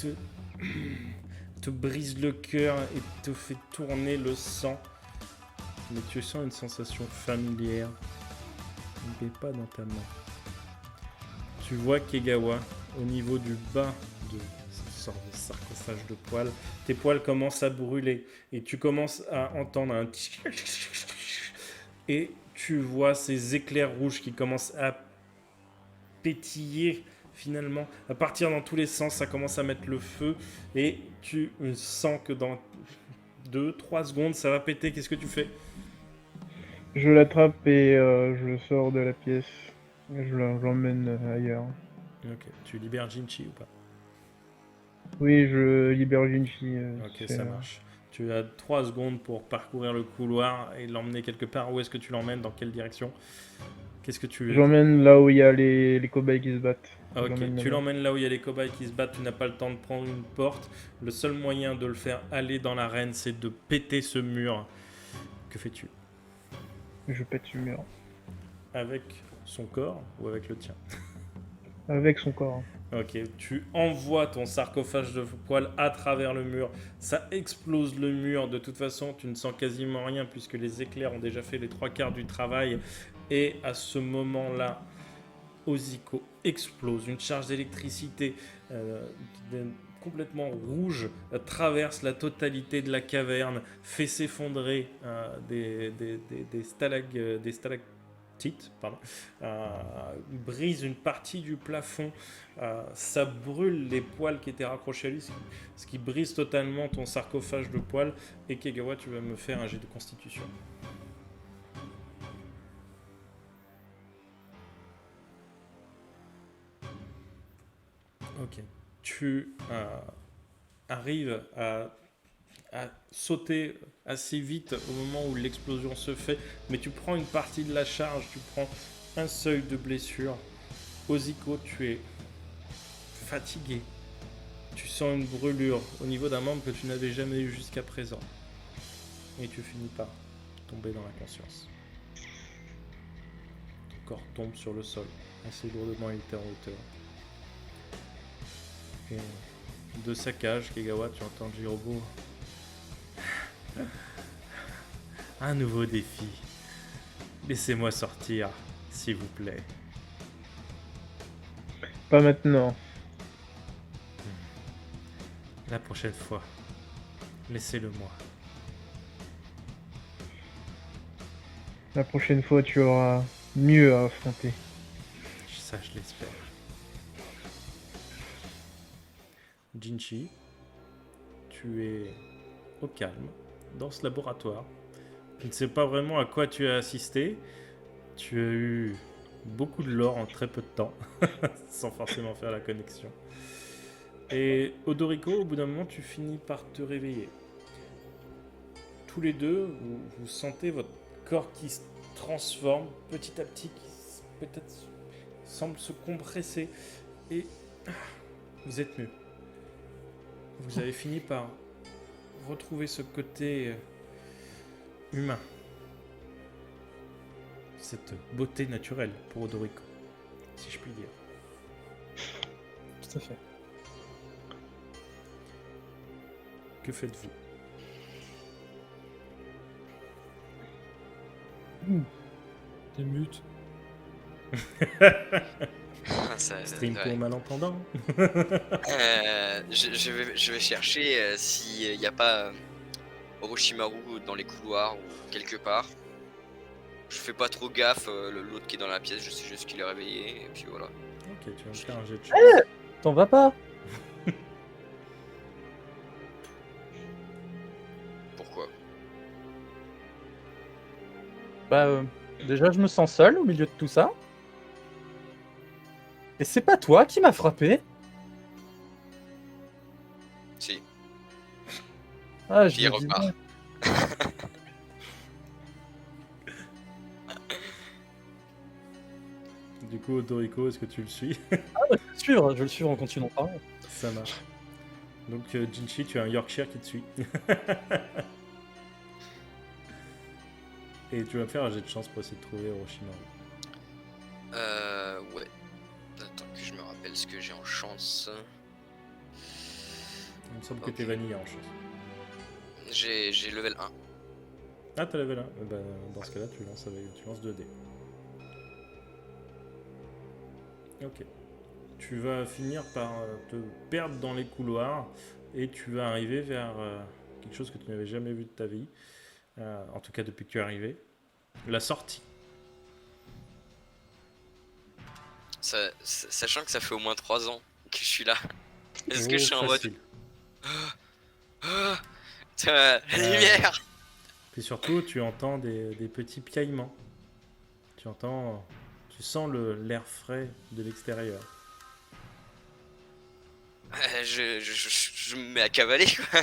[SPEAKER 1] Jin te brise le cœur et te fait tourner le sang. Mais tu sens une sensation familière, mais pas dans ta main. Tu vois Kegawa au niveau du bas de cette sorte de sarcophage de poils. Tes poils commencent à brûler et tu commences à entendre un et tu vois ces éclairs rouges qui commencent à pétiller finalement, à partir dans tous les sens, ça commence à mettre le feu et tu sens que dans 2-3 secondes ça va péter. Qu'est-ce que tu fais?
[SPEAKER 2] Je l'attrape et je le sors de la pièce. Je l'emmène ailleurs.
[SPEAKER 1] Ok, tu libères Jinchi ou pas?
[SPEAKER 2] Oui, je libère Jinchi.
[SPEAKER 1] Ok, ça marche. Tu as 3 secondes pour parcourir le couloir et l'emmener quelque part. Où est-ce que tu l'emmènes? Dans quelle direction? Qu'est-ce que tu...
[SPEAKER 2] J'emmène là où il y a les cobayes qui se battent. Je
[SPEAKER 1] Ok,
[SPEAKER 2] l'emmène
[SPEAKER 1] tu
[SPEAKER 2] là-bas.
[SPEAKER 1] l'emmènes là où il y a les cobayes qui se battent, tu n'as pas le temps de prendre une porte. Le seul moyen de le faire aller dans l'arène, c'est de péter ce mur. Que fais-tu?
[SPEAKER 2] Je pète le mur.
[SPEAKER 1] Avec son corps ou avec le tien?
[SPEAKER 2] Avec son corps.
[SPEAKER 1] Ok, tu envoies ton sarcophage de poil à travers le mur. Ça explose le mur. De toute façon, tu ne sens quasiment rien puisque les éclairs ont déjà fait les 3 quarts du travail. Et à ce moment-là, Oziko explose. Une charge d'électricité complètement rouge traverse la totalité de la caverne, fait s'effondrer des stalactites, pardon, brise une partie du plafond. Ça brûle les poils qui étaient raccrochés à lui, ce qui brise totalement ton sarcophage de poils. Et Kagawa, tu vas me faire un jet de constitution. Ok. Tu arrives à sauter assez vite au moment où l'explosion se fait, mais tu prends une partie de la charge, tu prends un seuil de blessure. Oziko, tu es fatigué. Tu sens une brûlure au niveau d'un membre que tu n'avais jamais eu jusqu'à présent. Et tu finis par tomber dans l'inconscience. Ton corps tombe sur le sol, assez lourdement il était en hauteur. Et de sa cage, Kagawa, tu entends Jirobo. Un nouveau défi. Laissez-moi sortir, s'il vous plaît.
[SPEAKER 2] Pas maintenant.
[SPEAKER 1] La prochaine fois, laissez-le-moi.
[SPEAKER 2] La prochaine fois, tu auras mieux à affronter.
[SPEAKER 1] Ça, je l'espère. Jinchi, tu es au calme, dans ce laboratoire. Tu ne sais pas vraiment à quoi tu as assisté. Tu as eu beaucoup de lore en très peu de temps, sans forcément faire la connexion. Et Odoriko, au bout d'un moment, tu finis par te réveiller. Tous les deux, vous sentez votre corps qui se transforme petit à petit, qui peut-être semble se compresser. Et vous êtes mieux. Vous avez fini par retrouver ce côté humain. Cette beauté naturelle pour Odoriko, si je puis dire.
[SPEAKER 3] Tout à fait.
[SPEAKER 1] Que faites-vous?
[SPEAKER 5] T'es mute.
[SPEAKER 1] Stream
[SPEAKER 4] Ouais.
[SPEAKER 1] pour malentendants.
[SPEAKER 4] Je vais chercher s'il n'y a pas Orochimaru dans les couloirs ou quelque part. Je fais pas trop gaffe, l'autre qui est dans la pièce, je sais juste qu'il est réveillé, et puis voilà.
[SPEAKER 1] Ok, tu vas me faire un jet de chance.
[SPEAKER 3] T'en vas pas?
[SPEAKER 4] Pourquoi?
[SPEAKER 3] Bah, déjà, je me sens seul au milieu de tout ça. Et c'est pas toi qui m'as frappé?
[SPEAKER 4] Si,
[SPEAKER 3] Ah,
[SPEAKER 4] puis il
[SPEAKER 3] me dis
[SPEAKER 4] repart.
[SPEAKER 3] bien.
[SPEAKER 1] Du coup, Odoriko, est-ce que tu le suis?
[SPEAKER 3] Je vais le suivre en continuant de parler.
[SPEAKER 1] Ça marche. Donc, Jinchi, tu as un Yorkshire qui te suit. Et tu vas me faire un jet de chance pour essayer de trouver Orochimaru.
[SPEAKER 4] Ouais. Attends que je me rappelle ce que j'ai en chance.
[SPEAKER 1] Il me semble que t'es vanilla en chance.
[SPEAKER 4] J'ai level 1.
[SPEAKER 1] Ah, t'as level 1. Dans ce cas-là, tu lances 2 dés. Ok. Tu vas finir par te perdre dans les couloirs et tu vas arriver vers quelque chose que tu n'avais jamais vu de ta vie. En tout cas, depuis que tu es arrivé. La sortie.
[SPEAKER 4] Sachant que ça fait au moins 3 ans que je suis là. Est-ce que je suis en mode...
[SPEAKER 1] Facile.
[SPEAKER 4] La lumière.
[SPEAKER 1] Puis surtout, tu entends des petits piaillements. Tu sens l'air frais de l'extérieur.
[SPEAKER 4] Je me mets à cavaler, quoi.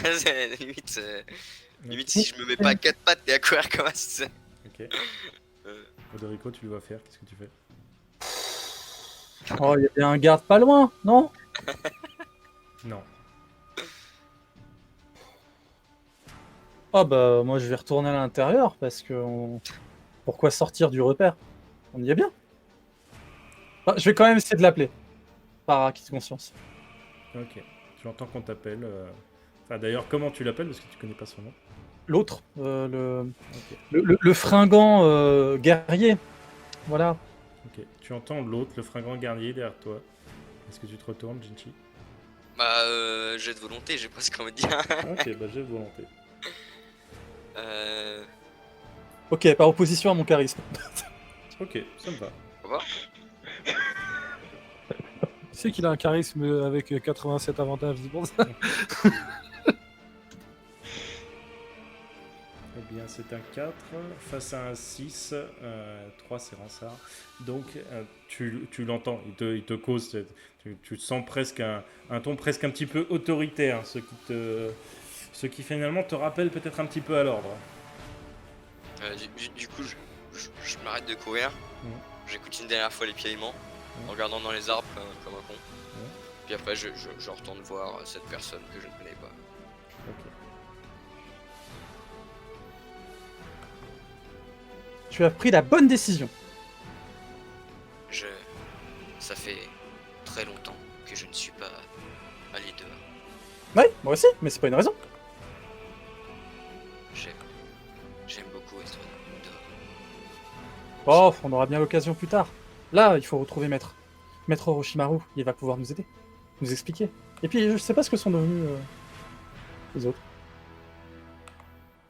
[SPEAKER 4] Limite, si je me mets pas à quatre pattes et à courir comme ça.
[SPEAKER 1] Ok. Odorico, tu le vois faire, qu'est-ce que tu fais?
[SPEAKER 3] Oh, il y a bien un garde pas loin, non?
[SPEAKER 1] Non.
[SPEAKER 3] Ah bah moi je vais retourner à l'intérieur parce que pourquoi sortir du repère? On y est bien. Ah, je vais quand même essayer de l'appeler par acquis de conscience.
[SPEAKER 1] Ok. Tu entends qu'on t'appelle. Enfin, d'ailleurs, comment tu l'appelles? Parce que tu connais pas son nom.
[SPEAKER 3] L'autre,
[SPEAKER 1] Ok.
[SPEAKER 3] le fringant guerrier. Voilà.
[SPEAKER 1] Ok. Tu entends l'autre, le fringant guerrier derrière toi. Est-ce que tu te retournes, Jinchi?
[SPEAKER 4] Bah, jet de volonté, j'ai presque envie de dire.
[SPEAKER 1] Ok, bah j'ai de volonté.
[SPEAKER 3] Ok, par opposition à mon charisme.
[SPEAKER 1] Ok, ça me va.
[SPEAKER 4] Au revoir.
[SPEAKER 5] Tu sais qu'il a un charisme avec 87 avantages, c'est pour ça.
[SPEAKER 1] Eh bien, c'est un 4 face à un 6. 3, c'est Ransard. Donc, tu l'entends, il te cause. Tu sens presque un ton presque un petit peu autoritaire, ce qui finalement te rappelle peut-être un petit peu à l'ordre.
[SPEAKER 4] Du coup, je m'arrête de courir.
[SPEAKER 1] Mhm.
[SPEAKER 4] J'écoute une dernière fois les piaillements, en regardant dans les arbres comme un con. Puis après, je retourne voir cette personne que je ne connais pas.
[SPEAKER 1] Ok.
[SPEAKER 3] Tu as pris la bonne décision.
[SPEAKER 4] Ça fait très longtemps que je ne suis pas allé dehors.
[SPEAKER 3] Ouais, moi aussi, mais c'est pas une raison.
[SPEAKER 4] J'aime beaucoup être dehors.
[SPEAKER 3] Oh, on aura bien l'occasion plus tard. Là, il faut retrouver Maître. Maître Orochimaru, il va pouvoir nous aider, nous expliquer. Et puis, je sais pas ce que sont devenus les autres.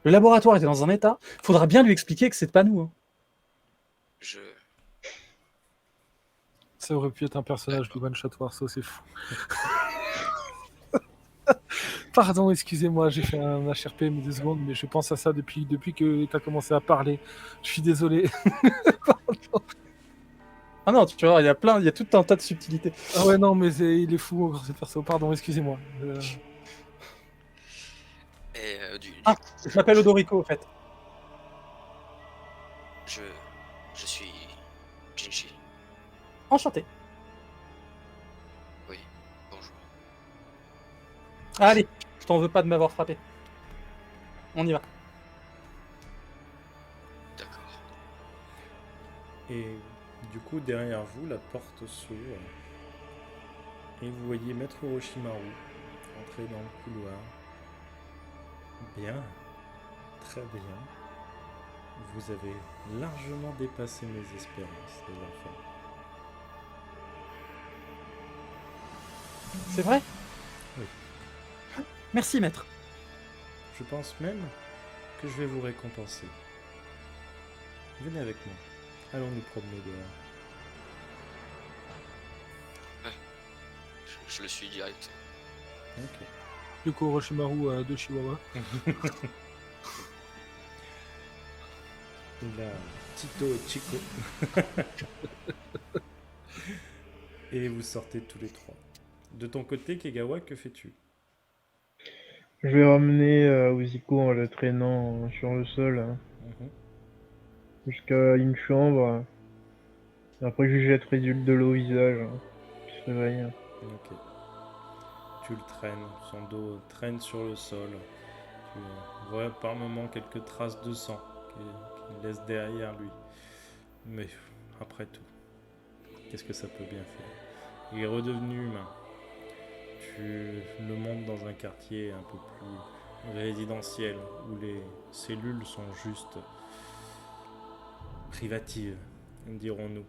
[SPEAKER 3] Le laboratoire était dans un état, faudra bien lui expliquer que c'est pas nous. Hein.
[SPEAKER 5] Ça aurait pu être un personnage du One Shot Warsaw, c'est fou. Pardon, excusez-moi, j'ai fait un HRP, mais 2 secondes, mais je pense à ça depuis que tu as commencé à parler. Je suis désolé. Pardon.
[SPEAKER 3] Ah non, tu vois, il y a tout un tas de subtilités.
[SPEAKER 5] Ah ouais, non, mais il est fou, ce perso. Pardon, excusez-moi.
[SPEAKER 3] Ah, je m'appelle Odorico, en fait.
[SPEAKER 4] Je suis Jinchi.
[SPEAKER 3] Enchanté.
[SPEAKER 4] Oui, bonjour.
[SPEAKER 3] Allez, je t'en veux pas de m'avoir frappé. On y va.
[SPEAKER 4] D'accord.
[SPEAKER 1] Et du coup, derrière vous, la porte s'ouvre. Et vous voyez Maître Orochimaru entrer dans le couloir. Bien, très bien. Vous avez largement dépassé mes espérances, les enfants.
[SPEAKER 3] C'est vrai?
[SPEAKER 1] Oui.
[SPEAKER 3] Merci, maître.
[SPEAKER 1] Je pense même que je vais vous récompenser. Venez avec moi. Allons nous promener dehors.
[SPEAKER 4] Je le suis direct.
[SPEAKER 1] Ok.
[SPEAKER 5] Du coup, Orochimaru a 2 chihuahuas.
[SPEAKER 1] Il a Tito et Chico. Et vous sortez tous les trois. De ton côté, Kegawa, que fais-tu?
[SPEAKER 2] Je vais ramener Uziko en le traînant sur le sol hein, jusqu'à une chambre. Après, je lui jetterai de l'eau au visage. Il se réveille.
[SPEAKER 1] Ok. Tu le traînes, son dos traîne sur le sol. Tu vois par moments quelques traces de sang qu'il laisse derrière lui. Mais après tout, qu'est-ce que ça peut bien faire? Il est redevenu humain. Tu le montes dans un quartier un peu plus résidentiel où les cellules sont juste privatives, dirons-nous.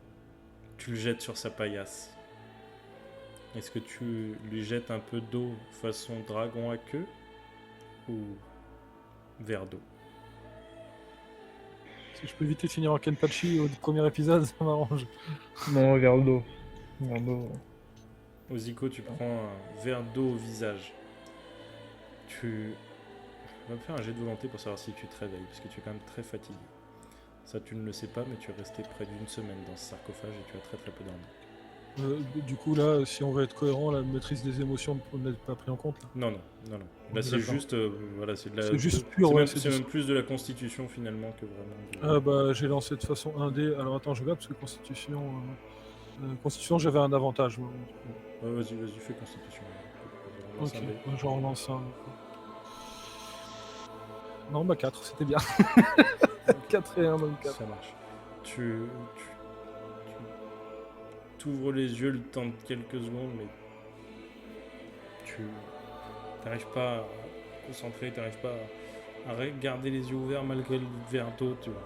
[SPEAKER 1] Tu le jettes sur sa paillasse. Est-ce que tu lui jettes un peu d'eau façon dragon à queue ou verre d'eau?
[SPEAKER 5] Si je peux éviter de finir en Kenpachi au premier épisode, ça m'arrange.
[SPEAKER 2] Non, vers d'eau. Vers d'eau.
[SPEAKER 1] Oziko, tu prends un verre d'eau au visage. Tu vas me faire un jet de volonté pour savoir si tu te réveilles, parce que tu es quand même très fatigué. Ça, tu ne le sais pas, mais tu es resté près d'une semaine dans ce sarcophage et tu as très très peu dormi.
[SPEAKER 5] Du coup, là, si on veut être cohérent, la maîtrise des émotions n'est pas pris en compte. Là,
[SPEAKER 1] Non, non, non, non.
[SPEAKER 5] On
[SPEAKER 1] Là,
[SPEAKER 5] est
[SPEAKER 1] c'est
[SPEAKER 5] d'accord.
[SPEAKER 1] juste, voilà, c'est de la,
[SPEAKER 5] C'est juste pur,
[SPEAKER 1] c'est
[SPEAKER 5] ouais,
[SPEAKER 1] même,
[SPEAKER 5] c'est
[SPEAKER 1] c'est
[SPEAKER 5] du.
[SPEAKER 1] même plus de la constitution finalement que vraiment.
[SPEAKER 5] Ah bah, j'ai lancé de façon 1D. Alors attends, je regarde parce que Constitution, j'avais un avantage. Moi.
[SPEAKER 1] Ouais, vas-y, fais constitution. Vas-y, relance
[SPEAKER 5] Ok,
[SPEAKER 1] un dé.
[SPEAKER 5] bah, j'en relance un. Du coup. Non, bah 4, c'était bien. 4 et 1, donc 4.
[SPEAKER 1] Ça marche. Tu t'ouvres les yeux le temps de quelques secondes, mais tu n'arrives pas à te concentrer, tu n'arrives pas à garder les yeux ouverts malgré le verre d'eau. Tu vois.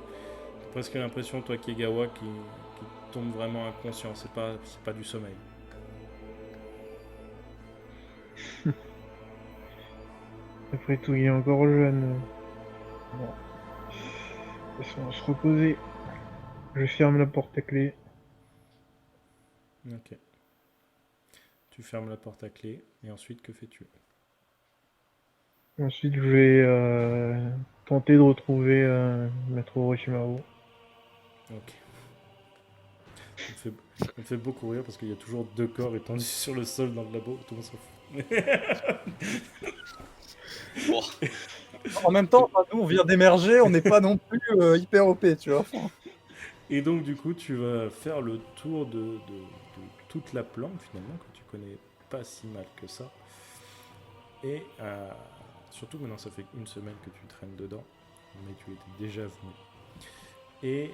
[SPEAKER 1] T'as presque l'impression, toi, Kegawa, qui tombe vraiment inconscient. C'est pas du sommeil.
[SPEAKER 2] Après tout, il est encore jeune. Bon. Laissons se reposer. Je ferme la porte à clé.
[SPEAKER 1] Ok. Tu fermes la porte à clé, et ensuite, que fais-tu?
[SPEAKER 2] Ensuite, je vais tenter de retrouver Maître Orochimaru.
[SPEAKER 1] Ok. Ça me fait beaucoup rire parce qu'il y a toujours 2 corps étendus sur le sol dans le labo. Tout le monde s'en fout.
[SPEAKER 4] Bon,
[SPEAKER 3] En même temps, enfin, nous, on vient d'émerger, on n'est pas non plus hyper OP, tu vois.
[SPEAKER 1] Et donc, du coup, tu vas faire le tour de toute la planque, finalement, que tu connais pas si mal que ça. Et surtout maintenant, ça fait une semaine que tu traînes dedans, mais tu étais déjà venu. Et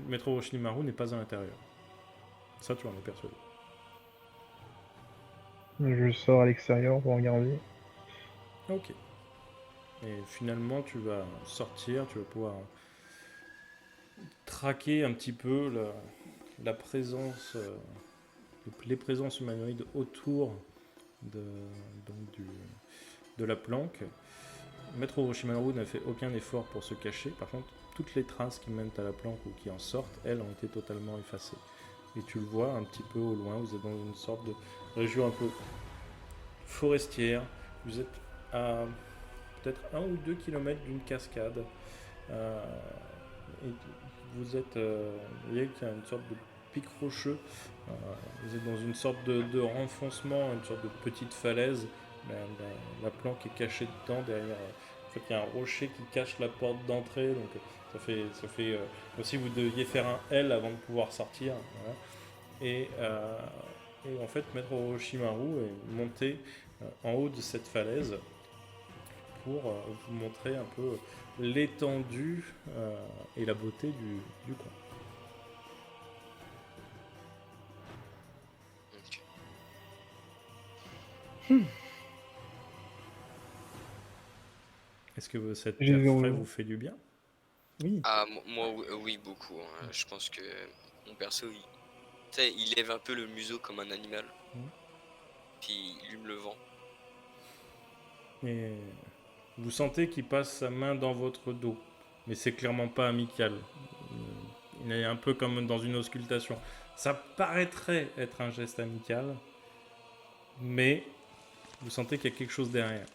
[SPEAKER 1] Maître Orochimaru n'est pas à l'intérieur. Ça, tu en es persuadé.
[SPEAKER 2] Je sors à l'extérieur pour regarder.
[SPEAKER 1] Ok. Et finalement, tu vas sortir, tu vas pouvoir traquer un petit peu la présence, les présences humanoïdes autour de, donc de la planque. Maître Orochimaru n'a fait aucun effort pour se cacher. Par contre, toutes les traces qui mènent à la planque ou qui en sortent, elles ont été totalement effacées. Et tu le vois un petit peu au loin, vous êtes dans une sorte de région un peu forestière. Vous êtes à peut-être 1 ou 2 kilomètres d'une cascade. Et vous êtes, vous voyez qu'il y a une sorte de pic rocheux. Vous êtes dans une sorte de renfoncement, une sorte de petite falaise. La planque est cachée dedans derrière. En fait, il y a un rocher qui cache la porte d'entrée. Donc, ça fait comme si vous deviez faire un L avant de pouvoir sortir. Voilà. Et en fait, Maître Orochimaru est monté en haut de cette falaise pour vous montrer un peu l'étendue et la beauté du coin.
[SPEAKER 4] ok.
[SPEAKER 1] Est-ce que cette
[SPEAKER 2] J'ai
[SPEAKER 1] air frais
[SPEAKER 2] zéro.
[SPEAKER 1] vous fait du bien?
[SPEAKER 3] Oui.
[SPEAKER 4] Ah, moi, oui, beaucoup. Hein. Je pense que mon perso, tu sais, il lève un peu le museau comme un animal.
[SPEAKER 1] Mhm.
[SPEAKER 4] Puis il lume le vent.
[SPEAKER 1] Et vous sentez qu'il passe sa main dans votre dos, mais c'est clairement pas amical. Il est un peu comme dans une auscultation. Ça paraîtrait être un geste amical, mais vous sentez qu'il y a quelque chose derrière.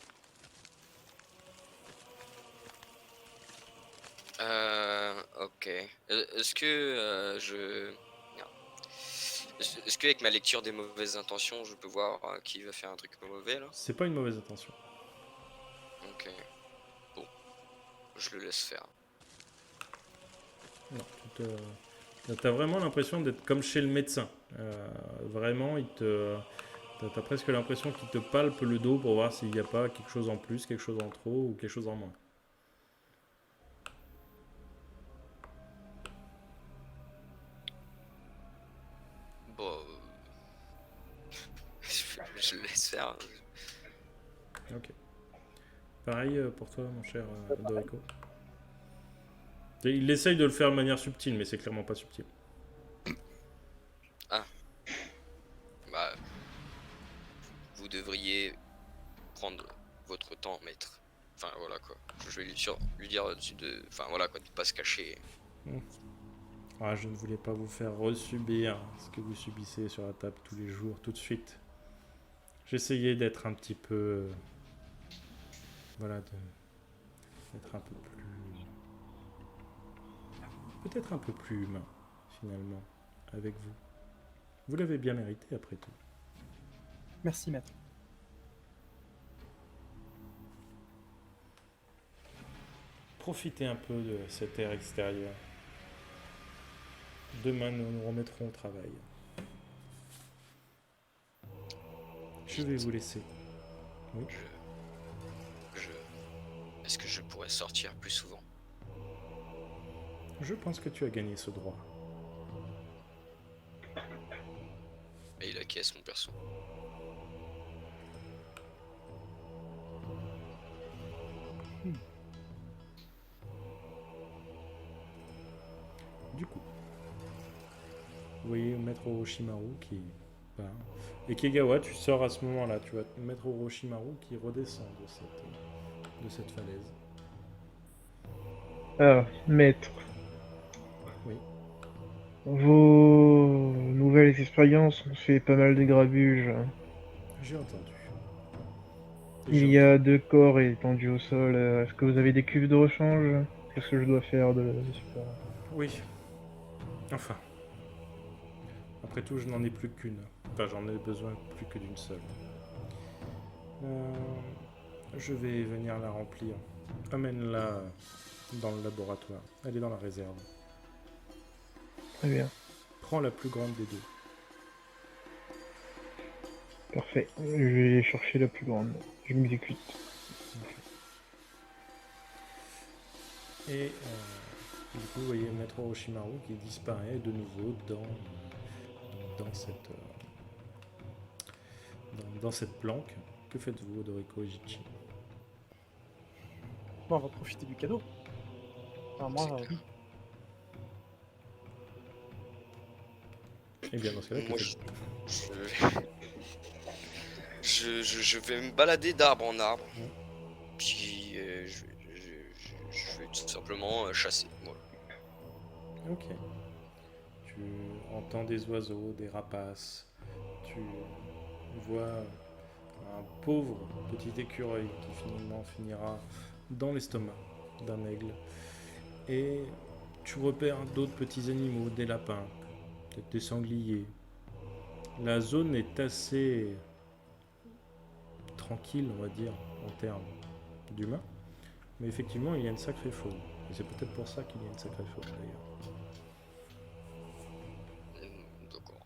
[SPEAKER 4] Ok. Est-ce que je... Non. Est-ce qu'avec ma lecture des mauvaises intentions, je peux voir qui va faire un truc mauvais là?
[SPEAKER 1] C'est pas une mauvaise intention.
[SPEAKER 4] Ok. Bon, je le laisse faire.
[SPEAKER 1] Non, t'as vraiment l'impression d'être comme chez le médecin. Vraiment, t'as presque l'impression qu'il te palpe le dos pour voir s'il n'y a pas quelque chose en plus, quelque chose en trop ou quelque chose en moins.
[SPEAKER 4] Bon, je le laisse faire.
[SPEAKER 1] Ok. Pareil pour toi, mon cher Doriko. Il essaye de le faire de manière subtile, mais c'est clairement pas subtil.
[SPEAKER 4] Bah, vous devriez prendre votre temps, maître. Enfin voilà quoi. Je vais lui dire enfin voilà quoi, de pas se cacher.
[SPEAKER 1] Ah, je ne voulais pas vous faire resubir ce que vous subissez sur la table tous les jours, tout de suite. J'essayais d'être un petit peu... voilà, d'être un peu plus... peut-être un peu plus humain, finalement, avec vous. Vous l'avez bien mérité après tout.
[SPEAKER 3] Merci, maître.
[SPEAKER 1] Profitez un peu de cet air extérieur. Demain, nous nous remettrons au travail. Je vais vous laisser. Oui.
[SPEAKER 4] Est-ce que je pourrais sortir plus souvent?
[SPEAKER 1] Je pense que tu as gagné ce droit.
[SPEAKER 4] Et il acquiesce mon perso.
[SPEAKER 1] Du coup, vous voyez Maître Orochimaru qui part. Et Kegawa, tu sors à ce moment-là. Tu vois Maître Orochimaru qui redescend de cette falaise.
[SPEAKER 2] Ah, maître.
[SPEAKER 1] Oui.
[SPEAKER 2] Vos nouvelles expériences ont fait pas mal de grabuge.
[SPEAKER 1] J'ai entendu.
[SPEAKER 2] Il y a 2 corps étendus au sol. Est-ce que vous avez des cuves de rechange? Qu'est-ce que je dois faire de super?
[SPEAKER 1] Oui. Enfin. Après tout, je n'en ai plus qu'une. Enfin, j'en ai besoin plus que d'une seule. Je vais venir la remplir. Amène-la dans le laboratoire. Elle est dans la réserve.
[SPEAKER 2] Très bien.
[SPEAKER 1] Prends la plus grande des deux.
[SPEAKER 2] Parfait. Je vais chercher la plus grande. Je m'exécute.
[SPEAKER 1] Et du coup, vous voyez Maître Orochimaru qui disparaît de nouveau dans cette planque. Que faites-vous, Odoriko Ijichi?
[SPEAKER 3] Bon, on va profiter du cadeau. Enfin, moi,
[SPEAKER 4] C'est clair.
[SPEAKER 3] oui.
[SPEAKER 1] Eh bien, dans ce cas-là,
[SPEAKER 4] Moi,
[SPEAKER 1] que
[SPEAKER 4] je,
[SPEAKER 1] faites-vous?
[SPEAKER 4] je vais me balader d'arbre en arbre.
[SPEAKER 1] Ouais.
[SPEAKER 4] Puis je vais tout simplement chasser. Voilà.
[SPEAKER 1] Ok. Tu entends des oiseaux, des rapaces. Tu vois un pauvre petit écureuil qui finalement finira dans l'estomac d'un aigle. Et tu repères d'autres petits animaux, des lapins, peut-être des sangliers. La zone est assez tranquille, on va dire, en termes d'humains. Mais effectivement, il y a une sacrée faune. Et c'est peut-être pour ça qu'il y a une sacrée faune d'ailleurs.
[SPEAKER 4] D'accord.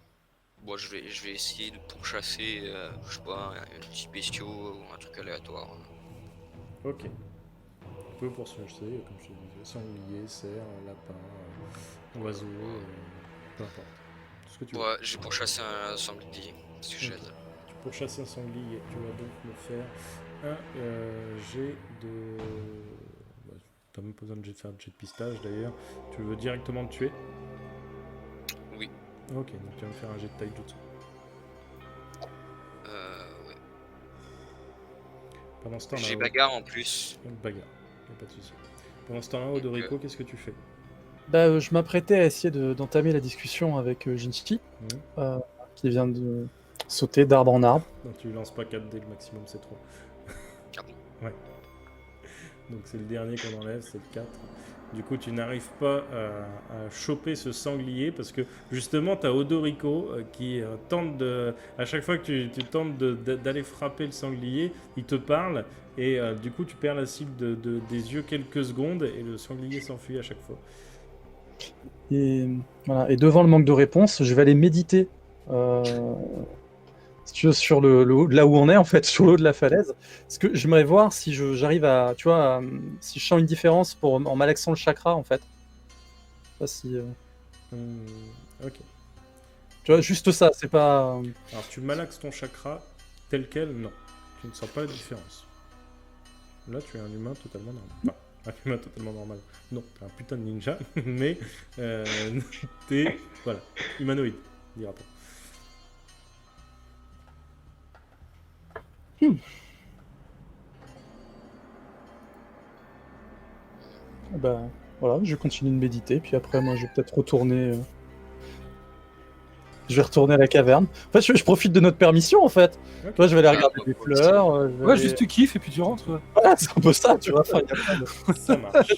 [SPEAKER 4] Bon, je vais essayer de pourchasser, je sais pas, un petit bestiau ou un truc aléatoire.
[SPEAKER 1] Ok. Tu peux poursuivre, comme je te disais, sanglier, cerf, lapin, oiseau, peu importe. Tout ce que tu veux.
[SPEAKER 4] Ouais, je vais pourchasser un sanglier, parce que j'aide.
[SPEAKER 1] Pour chasser un sanglier, tu vas donc me faire un jet de... Bah, t'as même pas besoin de faire un jet de pistage d'ailleurs. Tu veux directement le tuer?
[SPEAKER 4] Oui.
[SPEAKER 1] Ok, donc tu vas me faire un jet de taijutsu.
[SPEAKER 4] Ouais.
[SPEAKER 1] Pendant ce temps-là...
[SPEAKER 4] J'ai bagarre en plus.
[SPEAKER 1] Bagarre, y a pas de souci. Pendant ce temps-là, Odoriko, qu'est-ce que tu fais?
[SPEAKER 3] Bah, je m'apprêtais à essayer d'entamer la discussion avec Jinchi, qui vient de sauter d'arbre en arbre.
[SPEAKER 1] Donc tu lances pas 4 dés, le maximum c'est 3.
[SPEAKER 4] Ah bon?
[SPEAKER 1] Ouais. Donc c'est le dernier qu'on enlève, c'est le 4. Du coup, tu n'arrives pas à choper ce sanglier parce que justement, tu as Odoriko qui tente de. À chaque fois que tu tentes d'aller frapper le sanglier, il te parle et du coup, tu perds la cible des yeux quelques secondes et le sanglier s'enfuit à chaque fois.
[SPEAKER 3] Et, voilà. Et devant le manque de réponse, je vais aller méditer. Si tu veux, sur le haut, là où on est en fait, sur le haut de la falaise. Parce que j'aimerais voir si j'arrive à, tu vois, si je sens une différence en malaxant le chakra en fait. Pas si,
[SPEAKER 1] Ok.
[SPEAKER 3] tu vois, juste ça, c'est pas.
[SPEAKER 1] Alors, tu malaxes ton chakra tel quel, non. Tu ne sens pas la différence. Là, tu es un humain totalement normal. Enfin, un humain totalement normal. Non, t'es un putain de ninja, mais t'es, voilà, humanoïde, dira-t-on.
[SPEAKER 3] Bah voilà, je continue de méditer, puis après moi je vais peut-être retourner Je vais retourner à la caverne. En fait, je profite de notre permission, en fait.
[SPEAKER 1] Ok.
[SPEAKER 3] Toi, je vais aller regarder
[SPEAKER 4] bah,
[SPEAKER 3] des
[SPEAKER 4] cool,
[SPEAKER 3] fleurs. Je vais
[SPEAKER 5] Ouais,
[SPEAKER 3] aller-
[SPEAKER 5] juste tu kiffes et puis tu rentres. Ouais.
[SPEAKER 3] Voilà, c'est un peu ça, tu vois. Enfin, y a pas de-
[SPEAKER 1] Ça marche.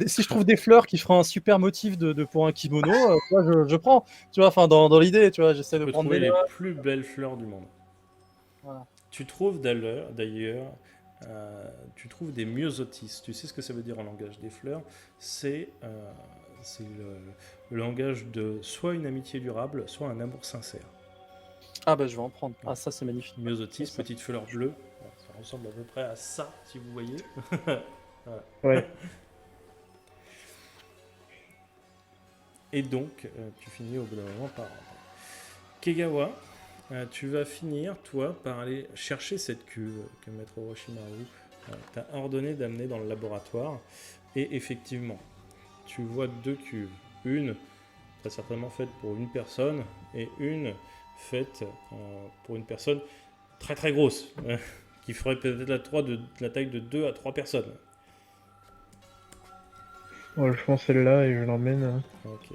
[SPEAKER 3] Si je trouve des fleurs qui feront un super motif pour un kimono, tu vois, je prends. Tu vois, enfin, dans l'idée, tu vois, j'essaie
[SPEAKER 1] Tu
[SPEAKER 3] de
[SPEAKER 1] peux
[SPEAKER 3] prendre
[SPEAKER 1] trouver
[SPEAKER 3] des
[SPEAKER 1] les
[SPEAKER 3] notes.
[SPEAKER 1] plus belles fleurs du monde.
[SPEAKER 3] Voilà.
[SPEAKER 1] Tu trouves d'ailleurs, tu trouves des myosotis. Tu sais ce que ça veut dire en langage des fleurs? C'est le langage de soit une amitié durable, soit un amour sincère.
[SPEAKER 3] Ah, bah, je vais en prendre. Ah, ça, c'est magnifique.
[SPEAKER 1] Myosotis,
[SPEAKER 3] Ça.
[SPEAKER 1] petite fleur bleue. Ça ressemble à peu près à ça, si vous voyez.
[SPEAKER 2] Ouais.
[SPEAKER 1] Et donc, tu finis au bout d'un moment par... Kegawa, tu vas finir, toi, par aller chercher cette cuve que Maître Orochimaru t'a ordonné d'amener dans le laboratoire. Et effectivement, tu vois deux cuves. Une, très certainement faite pour une personne, et une faite pour une personne très très grosse, qui ferait peut-être la taille de 2 à 3 personnes.
[SPEAKER 2] Ouais, je prends celle-là et je l'emmène.
[SPEAKER 1] Ok.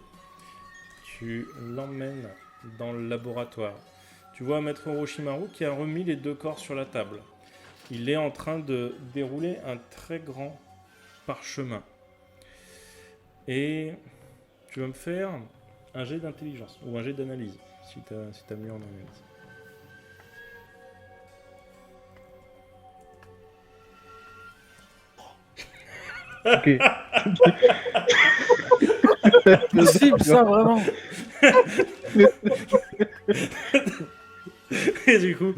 [SPEAKER 1] Tu l'emmènes dans le laboratoire. Tu vois Maître Orochimaru qui a remis les deux corps sur la table. Il est en train de dérouler un très grand parchemin. Et tu vas me faire un jet d'intelligence ou un jet d'analyse, si t'as mieux en analyse.
[SPEAKER 2] Ok.
[SPEAKER 3] Possible, ça, vraiment.
[SPEAKER 1] Et du coup,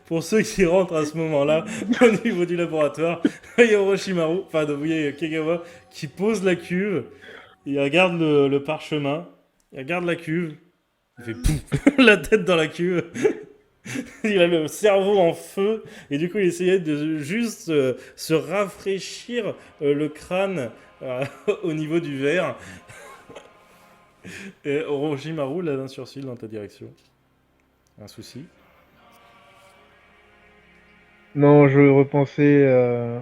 [SPEAKER 1] pour ceux qui rentrent à ce moment-là, au niveau du laboratoire, il y a Orochimaru, enfin, vous voyez Kegawa, qui pose la cuve, il regarde le parchemin, il regarde la cuve, il fait pouf, la tête dans la cuve, il a le cerveau en feu, et du coup, il essayait de juste se rafraîchir le crâne au niveau du verre. Et Orochimaru lève un sourcil dans ta direction. Un souci?
[SPEAKER 2] Non, je repensais à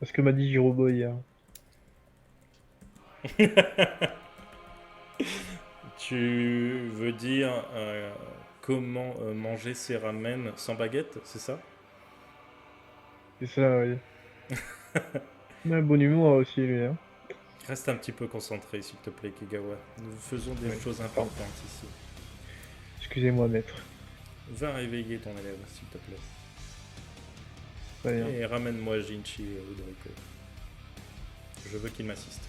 [SPEAKER 2] ce que m'a dit Jirobo hier.
[SPEAKER 1] Tu veux dire comment manger ses ramen sans baguette, c'est ça?
[SPEAKER 2] C'est ça, oui. Il a un bon humour aussi, lui. Hein.
[SPEAKER 1] Reste un petit peu concentré, s'il te plaît, Kigawa. Nous faisons des
[SPEAKER 2] Oui.
[SPEAKER 1] choses importantes ici.
[SPEAKER 2] Excusez-moi, maître.
[SPEAKER 1] Va réveiller ton élève, s'il te plaît.
[SPEAKER 2] Très bien.
[SPEAKER 1] Et ramène-moi Jinchi et Odoriko. Je veux qu'il m'assiste.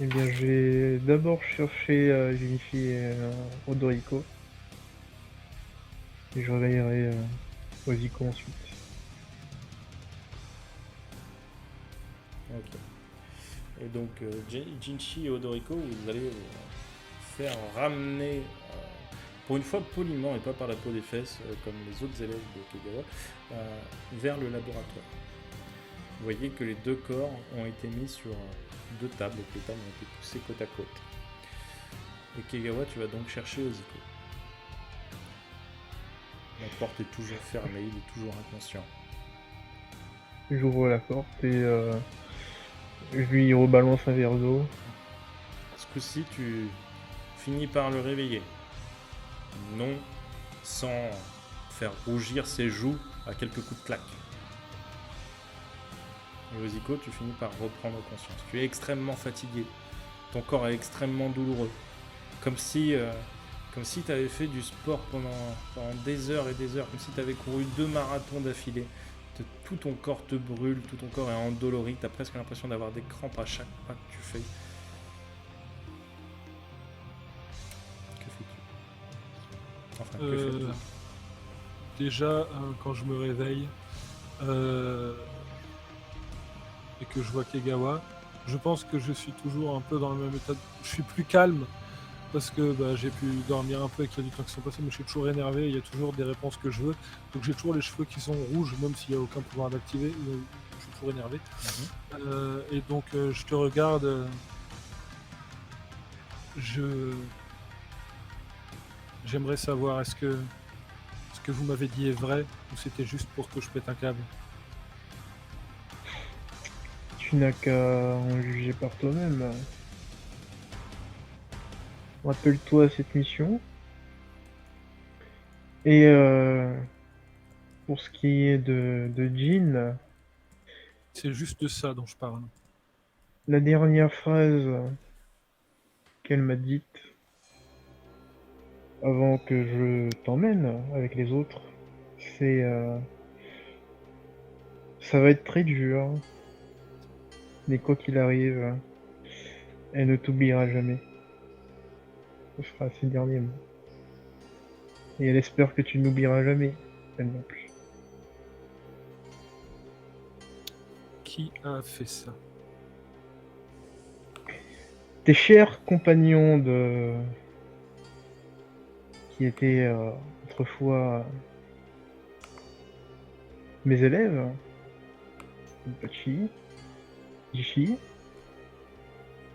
[SPEAKER 2] Eh bien, je vais d'abord chercher Junichi et Odoriko. Et je réveillerai Oziko ensuite.
[SPEAKER 1] Ok. Et donc, Jinchi et Odoriko, vous allez faire ramener, pour une fois poliment et pas par la peau des fesses, comme les autres élèves de Kegawa, vers le laboratoire. Vous voyez que les deux corps ont été mis sur deux tables, et que les tables ont été poussées côte à côte. Et Kegawa, tu vas donc chercher Oziko. La porte est toujours fermée, il est toujours inconscient.
[SPEAKER 2] J'ouvre la porte et je lui rebalance un verre d'eau.
[SPEAKER 1] Ce coup-ci, tu finis par le réveiller. Non sans faire rougir ses joues à quelques coups de claque. Et Oziko, tu finis par reprendre conscience. Tu es extrêmement fatigué. Ton corps est extrêmement douloureux. Comme si tu avais fait du sport pendant des heures et des heures. Comme si tu avais couru 2 marathons d'affilée. Tout ton corps te brûle, tout ton corps est endolori. Tu as presque l'impression d'avoir des crampes à chaque pas que tu fais. Que fais-tu? Enfin, que fais-tu?
[SPEAKER 5] Déjà, quand je me réveille et que je vois Kegawa, je pense que je suis toujours un peu dans le même état. Je suis plus calme parce que j'ai pu dormir un peu avec les temps qui sont passés, mais je suis toujours énervé. Il y a toujours des réponses que je veux. Donc j'ai toujours les cheveux qui sont rouges, même s'il n'y a aucun pouvoir d'activer. Je suis toujours énervé. Et donc je te regarde. J'aimerais savoir, est-ce que ce que vous m'avez dit est vrai ou c'était juste pour que je pète un câble?
[SPEAKER 2] Tu n'as qu'à en juger par toi-même. Rappelle-toi cette mission. Et pour ce qui est de Jean,
[SPEAKER 5] C'est juste de ça dont je parle.
[SPEAKER 2] la dernière phrase qu'elle m'a dite avant que je t'emmène avec les autres, c'est ça va être très dur, mais quoi qu'il arrive, elle ne t'oubliera jamais. Ce sera ses derniers mots. Et elle espère que tu n'oublieras jamais, elle non plus.
[SPEAKER 5] Qui a fait ça?
[SPEAKER 2] Tes chers compagnons qui étaient autrefois mes élèves, Pachi, Jishi,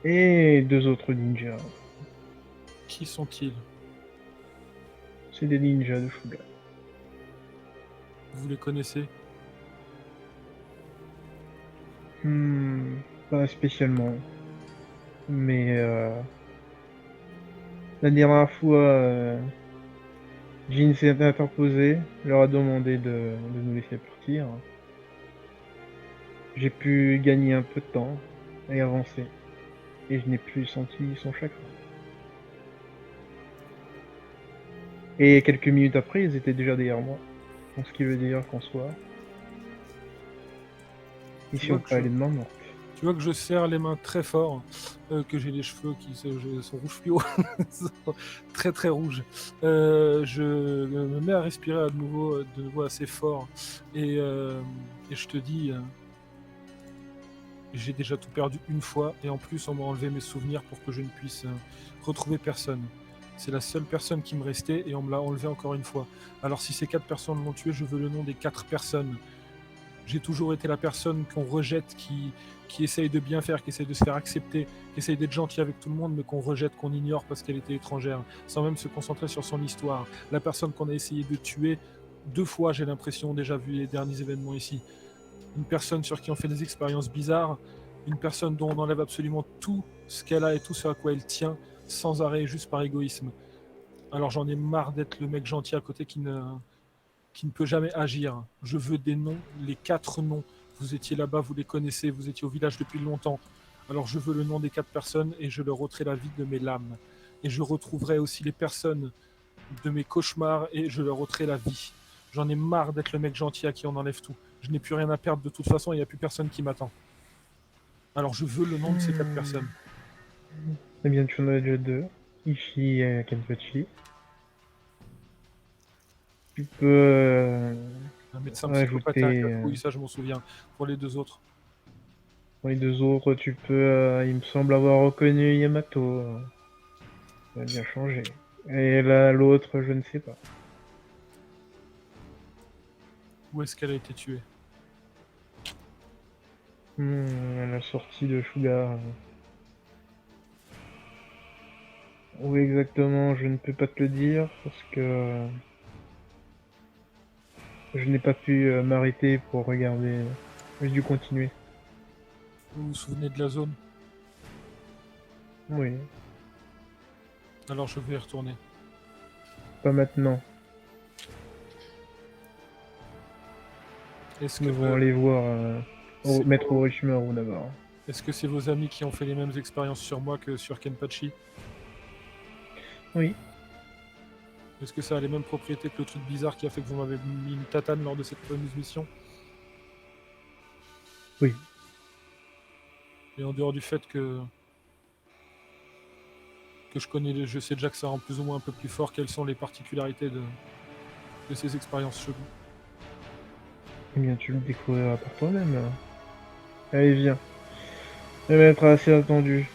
[SPEAKER 2] et 2 autres ninjas.
[SPEAKER 5] Qui sont-ils?
[SPEAKER 2] C'est des ninjas de Shuga.
[SPEAKER 5] Vous les connaissez?
[SPEAKER 2] Pas spécialement. Mais la dernière fois, Jin s'est interposé, leur a demandé de nous laisser partir. J'ai pu gagner un peu de temps et avancer. Et je n'ai plus senti son chagrin. Et quelques minutes après, ils étaient déjà derrière moi. Donc, ce qui veut dire qu'en soi, ils sont pas allés de main morte.
[SPEAKER 5] Tu vois que je serre les mains très fort, que j'ai les cheveux qui sont rouges fluo, très très rouges. Je me mets à respirer de nouveau assez fort et je te dis, j'ai déjà tout perdu une fois et en plus on m'a enlevé mes souvenirs pour que je ne puisse retrouver personne. C'est la seule personne qui me restait et on me l'a enlevé encore une fois. Alors si ces 4 personnes l'ont tué, je veux le nom des 4 personnes. J'ai toujours été la personne qu'on rejette, qui essaye de bien faire, qui essaye de se faire accepter, qui essaye d'être gentil avec tout le monde, mais qu'on rejette, qu'on ignore parce qu'elle était étrangère, sans même se concentrer sur son histoire. La personne qu'on a essayé de tuer 2 fois, j'ai l'impression, déjà vu les derniers événements ici. Une personne sur qui on fait des expériences bizarres, une personne dont on enlève absolument tout ce qu'elle a et tout ce à quoi elle tient, sans arrêt, juste par égoïsme. Alors j'en ai marre d'être le mec gentil à côté qui ne peut jamais agir. Je veux des noms, les 4 noms. Vous étiez là-bas, vous les connaissez, vous étiez au village depuis longtemps. Alors je veux le nom des 4 personnes et je leur ôterai la vie de mes lames. Et je retrouverai aussi les personnes de mes cauchemars et je leur ôterai la vie. J'en ai marre d'être le mec gentil à qui on enlève tout. Je n'ai plus rien à perdre de toute façon, il n'y a plus personne qui m'attend. Alors je veux le nom de ces 4 personnes.
[SPEAKER 2] Eh bien, tu en as déjà 2. Ishi et Kenpachi. Tu peux
[SPEAKER 5] Un médecin
[SPEAKER 2] rajouter,
[SPEAKER 5] psychopathe à la couille, ça je m'en souviens. Pour les 2 autres.
[SPEAKER 2] pour les 2 autres, tu peux, il me semble avoir reconnu Yamato. Ça a bien changé. Et là, l'autre, je ne sais pas.
[SPEAKER 5] Où est-ce qu'elle a été tuée?
[SPEAKER 2] À la sortie de Shuga. Où exactement, je ne peux pas te le dire parce que je n'ai pas pu m'arrêter pour regarder. J'ai dû continuer.
[SPEAKER 5] Vous vous souvenez de la zone?
[SPEAKER 2] Oui,
[SPEAKER 5] Alors je vais y retourner.
[SPEAKER 2] pas maintenant.
[SPEAKER 5] Est-ce que,
[SPEAKER 2] Nous allons aller voir
[SPEAKER 5] c'est
[SPEAKER 2] Maître
[SPEAKER 5] vos-
[SPEAKER 2] Orochimaru d'abord.
[SPEAKER 5] est-ce que c'est vos amis qui ont fait les mêmes expériences sur moi que sur Kenpachi?
[SPEAKER 2] Oui,
[SPEAKER 5] Est-ce que ça a les mêmes propriétés que le truc bizarre qui a fait que vous m'avez mis une tatane lors de cette fameuse mission?
[SPEAKER 2] oui.
[SPEAKER 5] Et en dehors du fait que je sais déjà que ça rend plus ou moins un peu plus fort, quelles sont les particularités de ces expériences cheloues?
[SPEAKER 2] Eh bien, tu le découvriras par toi-même. Allez, viens. Ça va être assez attendu.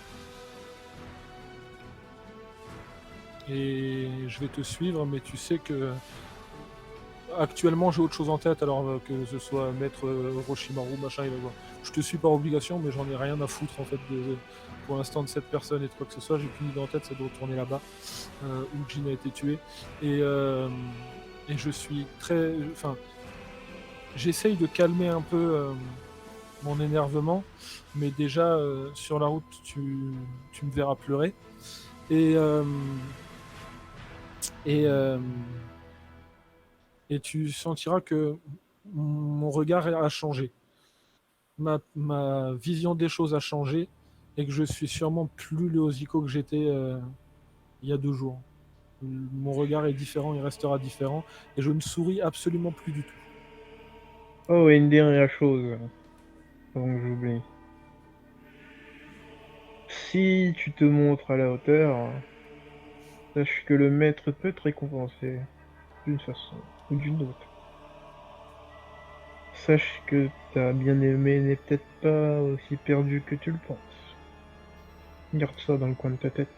[SPEAKER 5] Et je vais te suivre, mais tu sais que actuellement j'ai autre chose en tête, alors que ce soit Maître Orochimaru, machin, il va voir. Je te suis par obligation, mais j'en ai rien à foutre en fait pour l'instant de cette personne et de quoi que ce soit. J'ai qu'une idée en tête, c'est de retourner là-bas où Jin a été tué. Et je suis très. Enfin, j'essaye de calmer un peu mon énervement, mais déjà sur la route, tu me verras pleurer. Et, et, euh, et tu sentiras que mon regard a changé. Ma vision des choses a changé et que je suis sûrement plus le Oziko que j'étais il y a 2 jours. Mon regard est différent, il restera différent et je ne souris absolument plus du tout.
[SPEAKER 2] Oh, et une dernière chose, avant que j'oublie. Si tu te montres à la hauteur, sache que le maître peut te récompenser d'une façon ou d'une autre. Sache que ta bien-aimée n'est peut-être pas aussi perdue que tu le penses. Garde ça dans le coin de ta tête.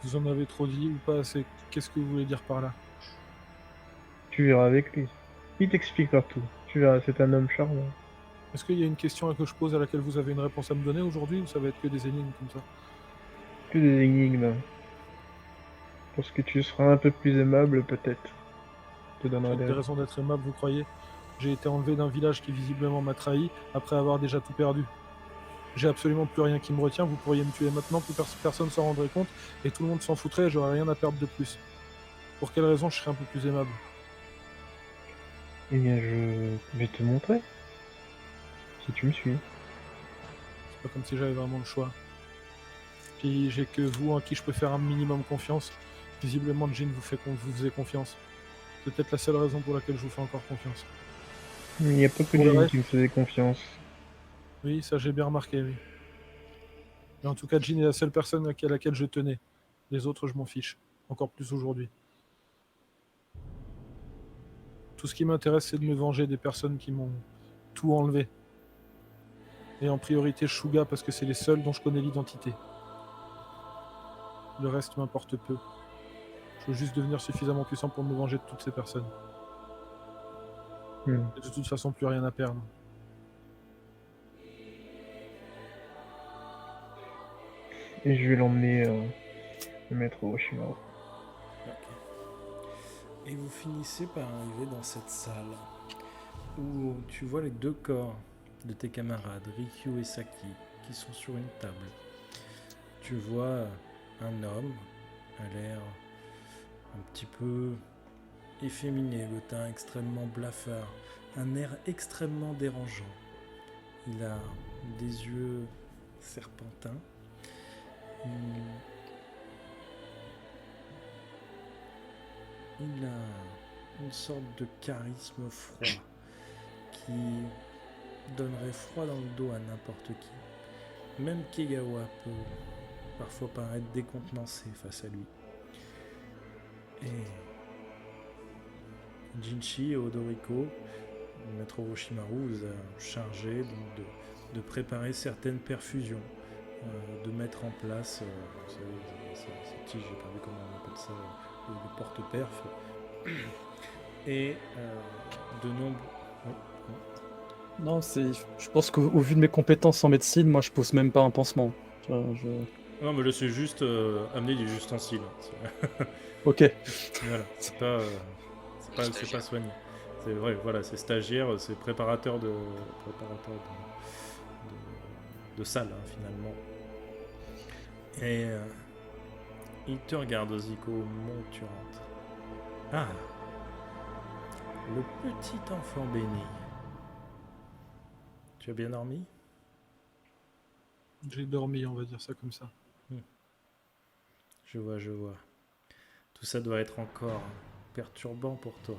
[SPEAKER 5] Vous en avez trop dit ou pas assez? Qu'est-ce que vous voulez dire par là?
[SPEAKER 2] Tu verras avec lui. Il t'expliquera tout. Tu verras, c'est un homme charmant.
[SPEAKER 5] Est-ce qu'il y a une question que je pose à laquelle vous avez une réponse à me donner aujourd'hui ou ça va être que des énigmes comme ça?
[SPEAKER 2] Que des énigmes. Parce que tu seras un peu plus aimable, peut-être. Je te donnerai
[SPEAKER 5] J'ai
[SPEAKER 2] des
[SPEAKER 5] des raisons d'être aimable, vous croyez? J'ai été enlevé d'un village qui visiblement m'a trahi après avoir déjà tout perdu. J'ai absolument plus rien qui me retient, vous pourriez me tuer maintenant, plus personne s'en rendrait compte et tout le monde s'en foutrait et j'aurais rien à perdre de plus. Pour quelle raison je serais un peu plus aimable?
[SPEAKER 2] Eh bien, je vais te montrer. Si tu me suis.
[SPEAKER 5] C'est pas comme si j'avais vraiment le choix. Puis j'ai que vous en qui je peux faire un minimum confiance. Visiblement, Jin vous faisait confiance. C'est peut-être la seule raison pour laquelle je vous fais encore confiance.
[SPEAKER 2] Il n'y a pas que
[SPEAKER 5] Pour le
[SPEAKER 2] Jin
[SPEAKER 5] reste-
[SPEAKER 2] qui me faisait confiance.
[SPEAKER 5] Oui, ça j'ai bien remarqué, oui. Mais en tout cas, Jin est la seule personne à laquelle je tenais. Les autres, je m'en fiche. Encore plus aujourd'hui. Tout ce qui m'intéresse, c'est de me venger des personnes qui m'ont tout enlevé. Et en priorité, Shuga, parce que c'est les seuls dont je connais l'identité. Le reste m'importe peu. Je veux juste devenir suffisamment puissant pour me venger de toutes ces personnes.
[SPEAKER 2] Hmm.
[SPEAKER 5] Et de toute façon, plus rien à perdre.
[SPEAKER 2] Et je vais l'emmener le mettre au Orochimaru.
[SPEAKER 1] Et vous finissez par arriver dans cette salle où tu vois les 2 corps de tes camarades, Rikyu et Saki, qui sont sur une table. Tu vois un homme à l'air un petit peu efféminé, le teint extrêmement blafard, un air extrêmement dérangeant. Il a des yeux serpentins. Il a une sorte de charisme froid qui donnerait froid dans le dos à n'importe qui. Même Kegawa peut parfois paraître décontenancé face à lui. Et Jinchi et Odoriko, maître Orochimaru, vous a chargé donc de préparer certaines perfusions, de mettre en place, vous savez, ces tiges, j'ai pas vu comment on appelle ça, le porte-perf, et de nombreux...
[SPEAKER 3] Non, je pense qu'au vu de mes compétences en médecine, moi je pose même pas un pansement.
[SPEAKER 1] Non, mais là c'est juste amener des ustensiles.
[SPEAKER 3] Ok.
[SPEAKER 1] Voilà, c'est pas soigné. C'est vrai, voilà, c'est stagiaire, c'est préparateur de salle hein, finalement. Et il te regarde, Oziko, monte, tu rentres. Ah, le petit enfant béni. Tu as bien dormi?
[SPEAKER 5] J'ai dormi, on va dire ça comme ça.
[SPEAKER 1] Je vois, je vois. Tout ça doit être encore perturbant pour toi.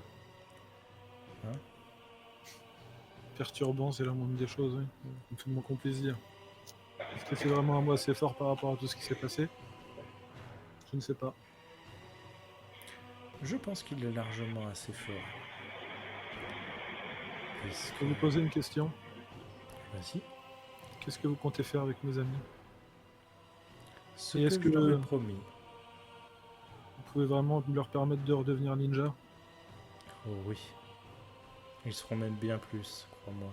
[SPEAKER 1] Hein?
[SPEAKER 5] Perturbant, c'est la moindre des choses, oui. Tout le monde qu'on puisse dire. Est-ce que c'est vraiment un mot assez fort par rapport à tout ce qui s'est passé? Je ne sais pas.
[SPEAKER 1] Je pense qu'il est largement assez fort.
[SPEAKER 5] Je peux vous poser une question?
[SPEAKER 1] Vas-y.
[SPEAKER 5] Qu'est-ce que vous comptez faire avec mes amis?
[SPEAKER 1] Ce
[SPEAKER 5] Et est-ce
[SPEAKER 1] que je
[SPEAKER 5] que
[SPEAKER 1] leur ai promis.
[SPEAKER 5] Vous pouvez vraiment leur permettre de redevenir ninja?
[SPEAKER 1] Oh oui. Ils seront même bien plus, crois-moi.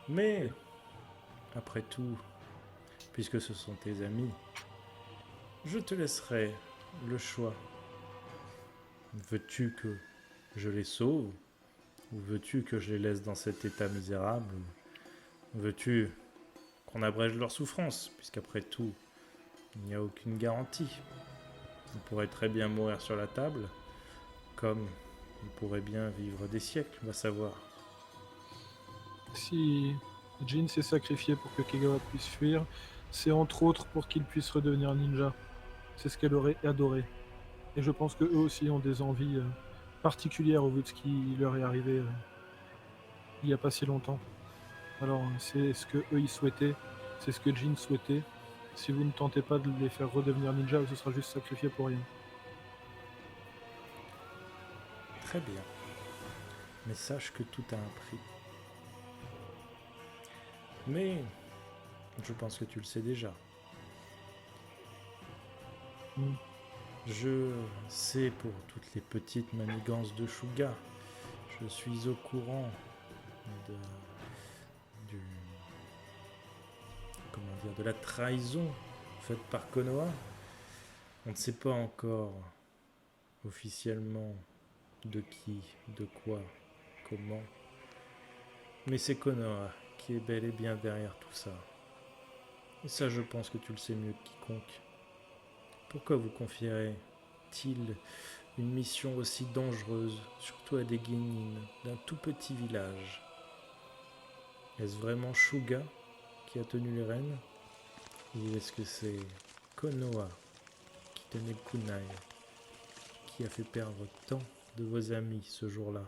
[SPEAKER 1] Mais, après tout, puisque ce sont tes amis, je te laisserai le choix. Veux-tu que je les sauve? Ou veux-tu que je les laisse dans cet état misérable? Veux-tu qu'on abrège leur souffrance, puisqu'après tout, il n'y a aucune garantie. On pourrait très bien mourir sur la table, comme on pourrait bien vivre des siècles, on va savoir.
[SPEAKER 5] Si Jin s'est sacrifié pour que Kagawa puisse fuir, c'est entre autres pour qu'il puisse redevenir ninja. C'est ce qu'elle aurait adoré. Et je pense qu'eux aussi ont des envies particulières au vu de ce qui leur est arrivé il n'y a pas si longtemps. Alors c'est ce que eux ils souhaitaient, c'est ce que Jin souhaitait. Si vous ne tentez pas de les faire redevenir ninja, ce sera juste sacrifié pour rien.
[SPEAKER 1] Très bien. Mais sache que tout a un prix. Mais je pense que tu le sais déjà.
[SPEAKER 5] Mm.
[SPEAKER 1] Je sais pour toutes les petites manigances de Shuga. Je suis au courant de la trahison faite par Konoha. On ne sait pas encore officiellement de qui, de quoi, comment. Mais c'est Konoha qui est bel et bien derrière tout ça. Et ça, je pense que tu le sais mieux que quiconque. Pourquoi vous confierait-il une mission aussi dangereuse, surtout à des Genin, d'un tout petit village? Est-ce vraiment Shuga qui a tenu les rênes? Ou est-ce que c'est Konoha qui tenait le kunai, qui a fait perdre tant de vos amis ce jour-là?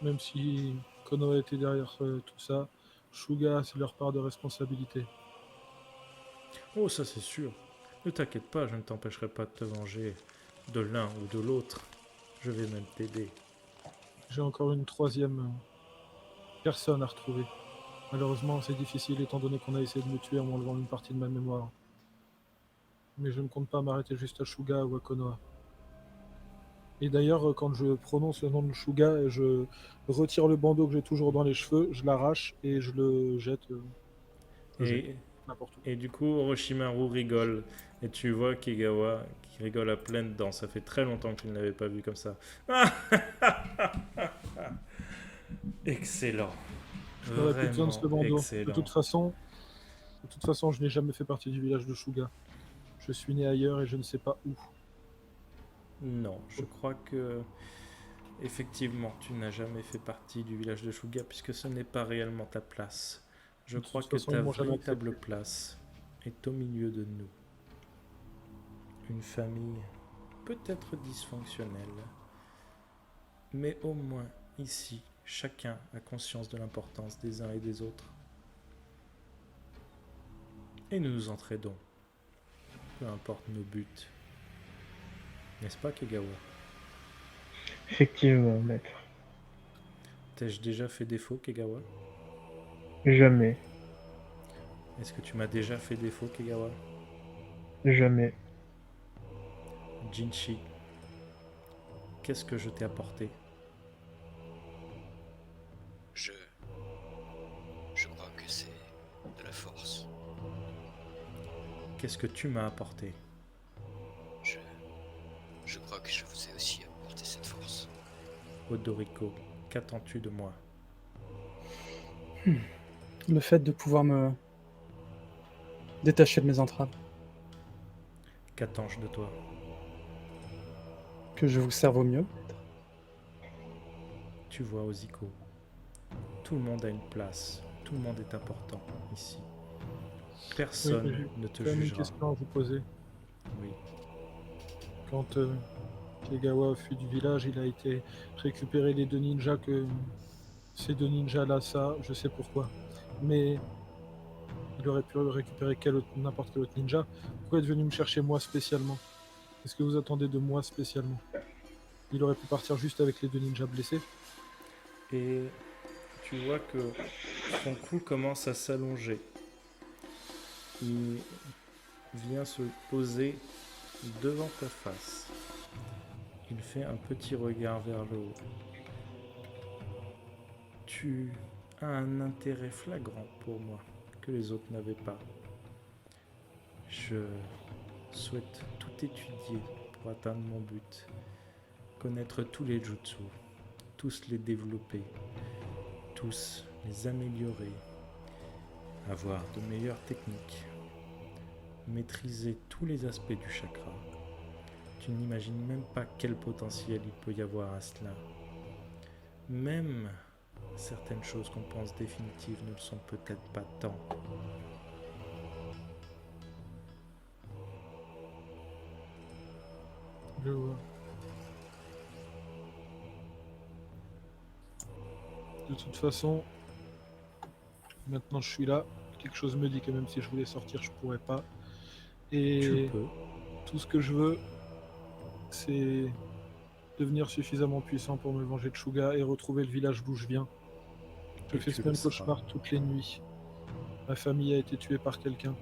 [SPEAKER 5] Même si Konoha était derrière tout ça, Shuga, c'est leur part de responsabilité.
[SPEAKER 1] Oh, ça c'est sûr. Ne t'inquiète pas, je ne t'empêcherai pas de te venger de l'un ou de l'autre. Je vais même t'aider.
[SPEAKER 5] J'ai encore une troisième personne à retrouver. Malheureusement, c'est difficile étant donné qu'on a essayé de me tuer en m'enlevant une partie de ma mémoire. Mais je ne compte pas m'arrêter juste à Shuga ou à Konoha. Et d'ailleurs, quand je prononce le nom de Shuga, je retire le bandeau que j'ai toujours dans les cheveux, je l'arrache et je le jette n'importe où.
[SPEAKER 1] Et du coup, Orochimaru rigole. Et tu vois Kagawa qui rigole à pleines dents. Ça fait très longtemps que je ne l'avais pas vu comme ça. Excellent.
[SPEAKER 5] Je n'aurais plus besoin de ce bandeau.
[SPEAKER 1] Excellent.
[SPEAKER 5] De toute façon, je n'ai jamais fait partie du village de Shuga. Je suis né ailleurs et je ne sais pas où.
[SPEAKER 1] Non, je crois que effectivement, tu n'as jamais fait partie du village de Shuga puisque ce n'est pas réellement ta place. Je crois que ta véritable place est au milieu de nous. Une famille peut-être dysfonctionnelle, mais au moins ici, chacun a conscience de l'importance des uns et des autres. Et nous nous entraidons, peu importe nos buts. N'est-ce pas, Kagawa?
[SPEAKER 2] Effectivement, maître.
[SPEAKER 1] T'ai-je déjà fait défaut, Kagawa?
[SPEAKER 2] Jamais.
[SPEAKER 1] Est-ce que tu m'as déjà fait défaut, Kagawa?
[SPEAKER 2] Jamais.
[SPEAKER 1] Jinchi, qu'est-ce que je t'ai apporté?
[SPEAKER 4] Je crois que c'est de la force.
[SPEAKER 1] Qu'est-ce que tu m'as apporté?
[SPEAKER 4] Je crois que je vous ai aussi apporté cette force.
[SPEAKER 1] Odoriko, qu'attends-tu de moi?
[SPEAKER 3] Le fait de pouvoir me détacher de mes entraves.
[SPEAKER 1] Qu'attends-je de toi?
[SPEAKER 3] Que je vous serve au mieux.
[SPEAKER 1] Tu vois, Oziko, tout le monde a une place, tout le monde est important ici. Personne ne te
[SPEAKER 5] J'ai une
[SPEAKER 1] jugera.
[SPEAKER 5] question à vous poser.
[SPEAKER 1] Oui.
[SPEAKER 5] Quand Kagawa fuit du village, il a été récupérer les deux ninjas que... Ces deux ninjas-là, ça, je sais pourquoi. Mais il aurait pu récupérer n'importe quel autre ninja. Pourquoi est venu me chercher moi spécialement? Qu'est-ce que vous attendez de moi spécialement? Il aurait pu partir juste avec les deux ninjas blessés.
[SPEAKER 1] Et tu vois que son cou commence à s'allonger. Il vient se poser devant ta face. Il fait un petit regard vers le haut. Tu as un intérêt flagrant pour moi que les autres n'avaient pas. Je souhaite tout étudier pour atteindre mon but. Connaître tous les jutsu, tous les développer, tous les améliorer, avoir de meilleures techniques, maîtriser tous les aspects du chakra. Tu n'imagines même pas quel potentiel il peut y avoir à cela. Même certaines choses qu'on pense définitives ne le sont peut-être pas tant.
[SPEAKER 5] Je vois. De toute façon, maintenant je suis là. Quelque chose me dit que même si je voulais sortir, je pourrais pas.
[SPEAKER 1] Tu
[SPEAKER 5] Et
[SPEAKER 1] peux.
[SPEAKER 5] tout ce que je veux, c'est devenir suffisamment puissant pour me venger de Shuga et retrouver le village d'où je viens. Je
[SPEAKER 1] Et
[SPEAKER 5] fais
[SPEAKER 1] tu
[SPEAKER 5] ce
[SPEAKER 1] le
[SPEAKER 5] même
[SPEAKER 1] seras.
[SPEAKER 5] cauchemar toutes les nuits. Ma famille a été tuée par quelqu'un.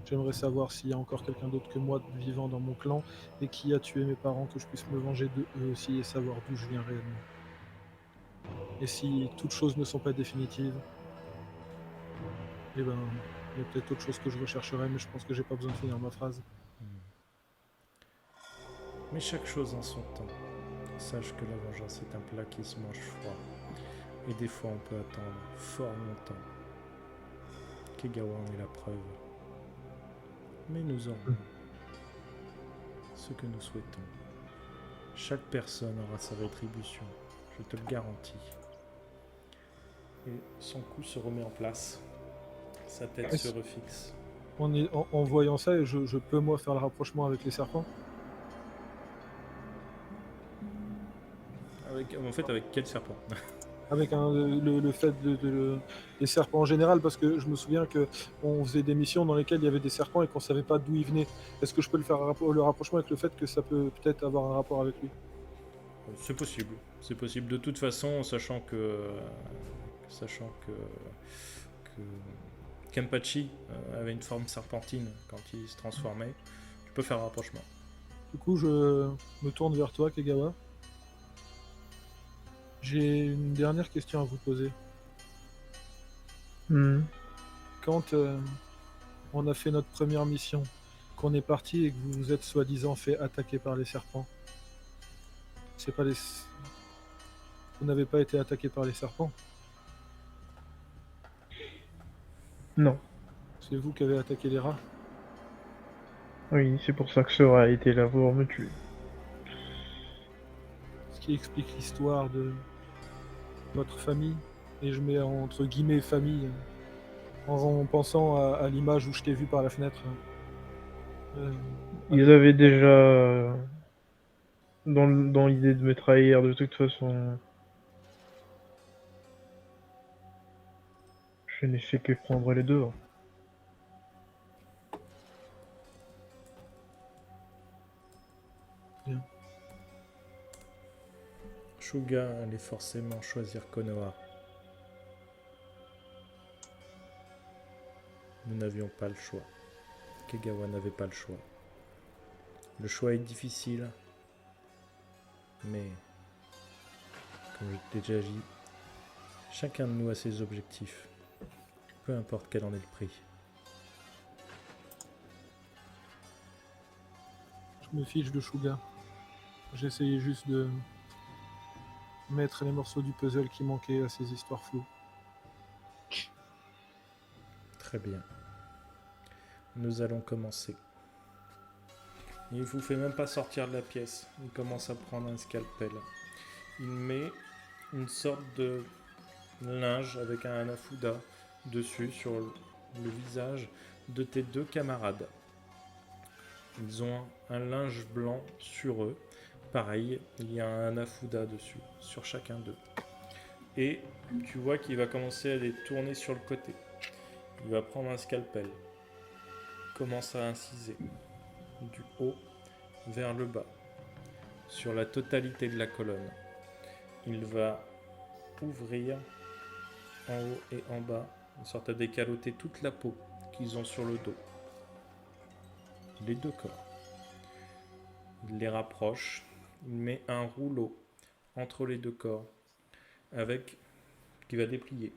[SPEAKER 5] J'aimerais savoir s'il y a encore quelqu'un d'autre que moi vivant dans mon clan et qui a tué mes parents, que je puisse me venger de eux aussi et savoir d'où je viens réellement. Et si toutes choses ne sont pas définitives, eh ben, il y a peut-être autre chose que je rechercherai, mais je pense que j'ai pas besoin de finir ma phrase.
[SPEAKER 1] Mais chaque chose en son temps. Sache que la vengeance est un plat qui se mange froid. Et des fois on peut attendre fort longtemps. Kegawa en est la preuve. Mais nous aurons ce que nous souhaitons. Chaque personne aura sa rétribution, je te le garantis. Et son cou se remet en place. Sa tête se refixe.
[SPEAKER 5] En voyant ça, je peux moi faire le rapprochement avec les serpents.
[SPEAKER 1] Avec quel serpent?
[SPEAKER 5] Avec le fait des serpents en général, parce que je me souviens qu'on faisait des missions dans lesquelles il y avait des serpents et qu'on savait pas d'où ils venaient. Est-ce que je peux le faire le rapprochement avec le fait que ça peut peut-être avoir un rapport avec lui?
[SPEAKER 1] C'est possible. C'est possible. De toute façon, sachant que Kenpachi avait une forme serpentine quand il se transformait, tu peux faire un rapprochement.
[SPEAKER 5] Du coup, je me tourne vers toi, Kegawa. J'ai une dernière question à vous poser. Quand on a fait notre première mission, qu'on est parti et que vous vous êtes soi-disant fait attaquer par les serpents, c'est pas les... Vous n'avez pas été attaqué par les serpents?
[SPEAKER 2] Non.
[SPEAKER 5] C'est vous qui avez attaqué les rats?
[SPEAKER 2] Oui, c'est pour ça que Sora a été là pour me tuer.
[SPEAKER 5] Ce qui explique l'histoire de votre famille. Et je mets entre guillemets famille, en pensant à l'image où je t'ai vu par la fenêtre.
[SPEAKER 2] Ils avaient déjà dans l'idée de me trahir de toute façon. Je n'ai fait que prendre les devants.
[SPEAKER 1] Shuga allait forcément choisir Konoha. Nous n'avions pas le choix. Kegawa n'avait pas le choix. Le choix est difficile, mais comme je t'ai déjà dit, chacun de nous a ses objectifs, peu importe quel en est le prix.
[SPEAKER 5] Je me fiche de Shuga. J'essayais juste de mettre les morceaux du puzzle qui manquaient à ces histoires floues.
[SPEAKER 1] Très bien. Nous allons commencer. Il ne vous fait même pas sortir de la pièce. Il commence à prendre un scalpel. Il met une sorte de linge avec un hanafuda dessus sur le visage de tes deux camarades. Ils ont un linge blanc sur eux. Pareil, il y a un hanafuda dessus, sur chacun d'eux. Et tu vois qu'il va commencer à les tourner sur le côté. Il va prendre un scalpel. Commence à inciser du haut vers le bas, sur la totalité de la colonne. Il va ouvrir en haut et en bas, une sorte à décaloter toute la peau qu'ils ont sur le dos. Les deux corps. Il les rapproche, il met un rouleau entre les deux corps, qui va déplier,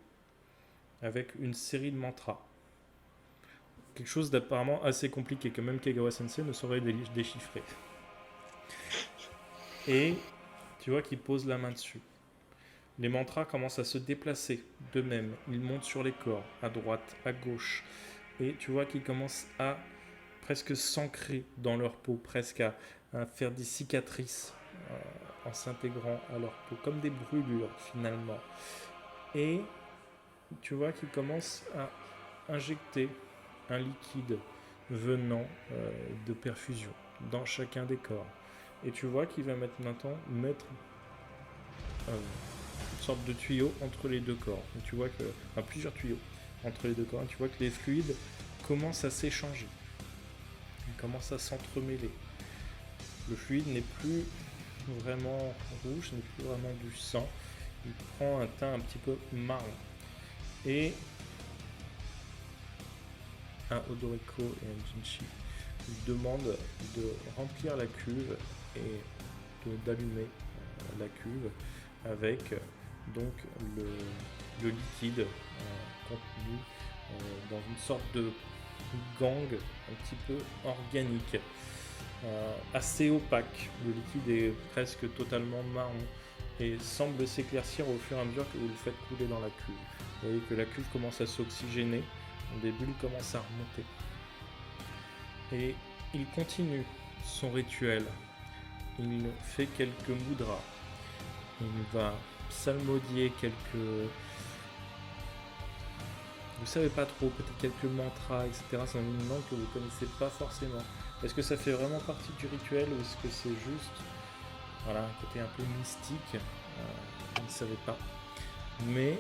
[SPEAKER 1] avec une série de mantras. Quelque chose d'apparemment assez compliqué que même Kegawa Sensei ne saurait déchiffrer. Et tu vois qu'il pose la main dessus. Les mantras commencent à se déplacer d'eux-mêmes. Ils montent sur les corps, à droite, à gauche. Et tu vois qu'ils commencent à presque s'ancrer dans leur peau, presque à faire des cicatrices en s'intégrant à leur peau, comme des brûlures finalement. Et tu vois qu'ils commencent à injecter un liquide venant de perfusion dans chacun des corps. Et tu vois qu'il va maintenant mettre une sorte de tuyau entre les deux corps. Et tu vois que, enfin, plusieurs tuyaux entre les deux corps. Et tu vois que les fluides commencent à s'échanger. Ils commencent à s'entremêler. Le fluide n'est plus vraiment rouge, n'est plus vraiment du sang. Il prend un teint un petit peu marron. Et à Odoriko et à Jinchi, il demande de remplir la cuve et d'allumer la cuve avec donc le liquide contenu dans une sorte de gang un petit peu organique, assez opaque. Le liquide est presque totalement marron et semble s'éclaircir au fur et à mesure que vous le faites couler dans la cuve. Vous voyez que la cuve commence à s'oxygéner, des bulles commencent à remonter. Et il continue son rituel. Il fait quelques mudras. Il va psalmodier quelques... Vous savez pas trop, peut-être quelques mantras, etc. C'est une langue que vous connaissez pas forcément. Est-ce que ça fait vraiment partie du rituel ou est-ce que c'est juste... Voilà, un côté un peu mystique. Je ne savais pas. Mais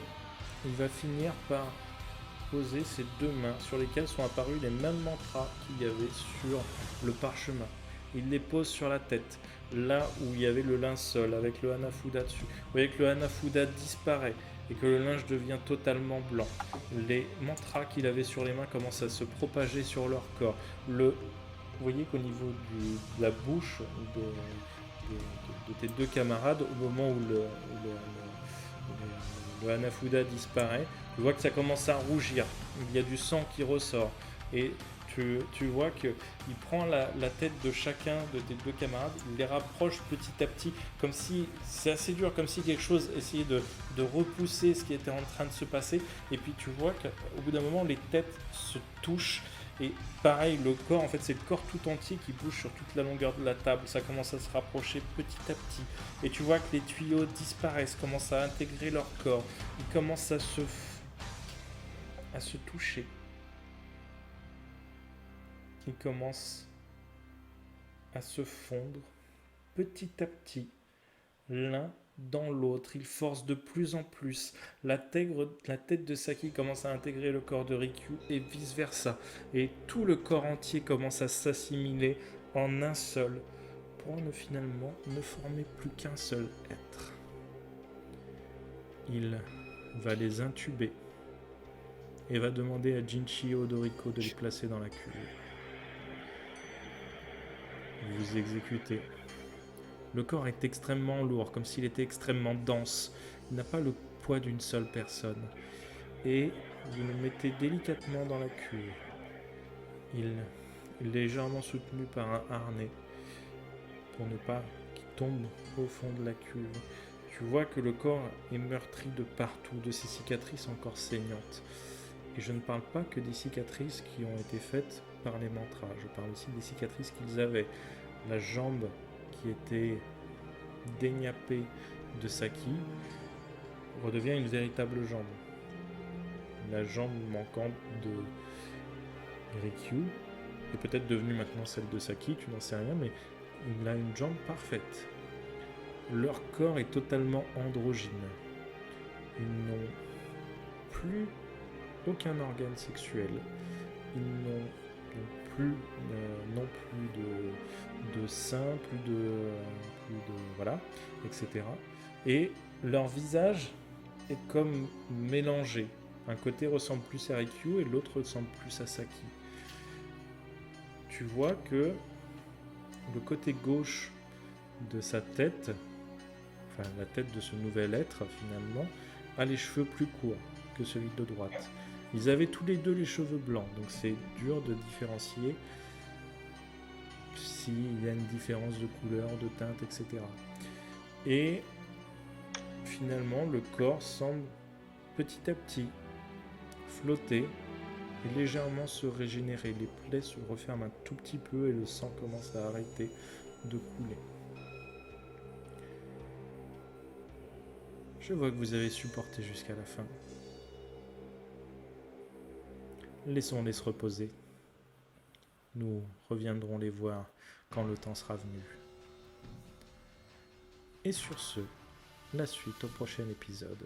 [SPEAKER 1] il va finir par poser ses deux mains sur lesquelles sont apparus les mêmes mantras qu'il y avait sur le parchemin. Il les pose sur la tête, là où il y avait le linceul avec le hanafuda dessus. Vous voyez que le hanafuda disparaît et que le linge devient totalement blanc. Les mantras qu'il avait sur les mains commencent à se propager sur leur corps. Vous voyez qu'au niveau de la bouche de tes deux camarades, au moment où le hanafuda disparaît, tu vois que ça commence à rougir. Il y a du sang qui ressort. Et tu vois qu'il prend la tête de chacun de tes deux camarades, il les rapproche petit à petit, comme si, c'est assez dur, comme si quelque chose essayait de repousser ce qui était en train de se passer. Et puis tu vois qu'au bout d'un moment, les têtes se touchent. Et pareil, le corps, en fait, c'est le corps tout entier qui bouge sur toute la longueur de la table. Ça commence à se rapprocher petit à petit. Et tu vois que les tuyaux disparaissent, commencent à intégrer leur corps. Ils commencent à se toucher. Ils commencent à se fondre petit à petit, l'un dans l'autre. Ils forcent de plus en plus. La tête de Saki commence à intégrer le corps de Rikyu et vice-versa. Et tout le corps entier commence à s'assimiler en un seul pour finalement ne former plus qu'un seul être. Il va les intuber et va demander à Jinchi et Odoriko de les placer dans la cuve. Vous exécutez. Le corps est extrêmement lourd, comme s'il était extrêmement dense. Il n'a pas le poids d'une seule personne. Et vous le mettez délicatement dans la cuve. Il est légèrement soutenu par un harnais pour ne pas qu'il tombe au fond de la cuve. Tu vois que le corps est meurtri de partout, de ces cicatrices encore saignantes. Et je ne parle pas que des cicatrices qui ont été faites par les mantras. Je parle aussi des cicatrices qu'ils avaient. La jambe qui était déniapée de Saki redevient une véritable jambe. La jambe manquante de Rikyu est peut-être devenue maintenant celle de Saki, tu n'en sais rien, mais il a une jambe parfaite. Leur corps est totalement androgyne. Ils n'ont plus aucun organe sexuel. Ils n'ont plus non plus de seins, plus de voilà, etc. Et leur visage est comme mélangé. Un côté ressemble plus à Rikyu et l'autre ressemble plus à Saki. Tu vois que le côté gauche de sa tête, enfin la tête de ce nouvel être finalement, a les cheveux plus courts que celui de droite. Ils avaient tous les deux les cheveux blancs, donc c'est dur de différencier s'il y a une différence de couleur, de teinte, etc. Et finalement, le corps semble petit à petit flotter et légèrement se régénérer. Les plaies se referment un tout petit peu et le sang commence à arrêter de couler. Je vois que vous avez supporté jusqu'à la fin. Laissons-les se reposer. Nous reviendrons les voir quand le temps sera venu. Et sur ce, la suite au prochain épisode.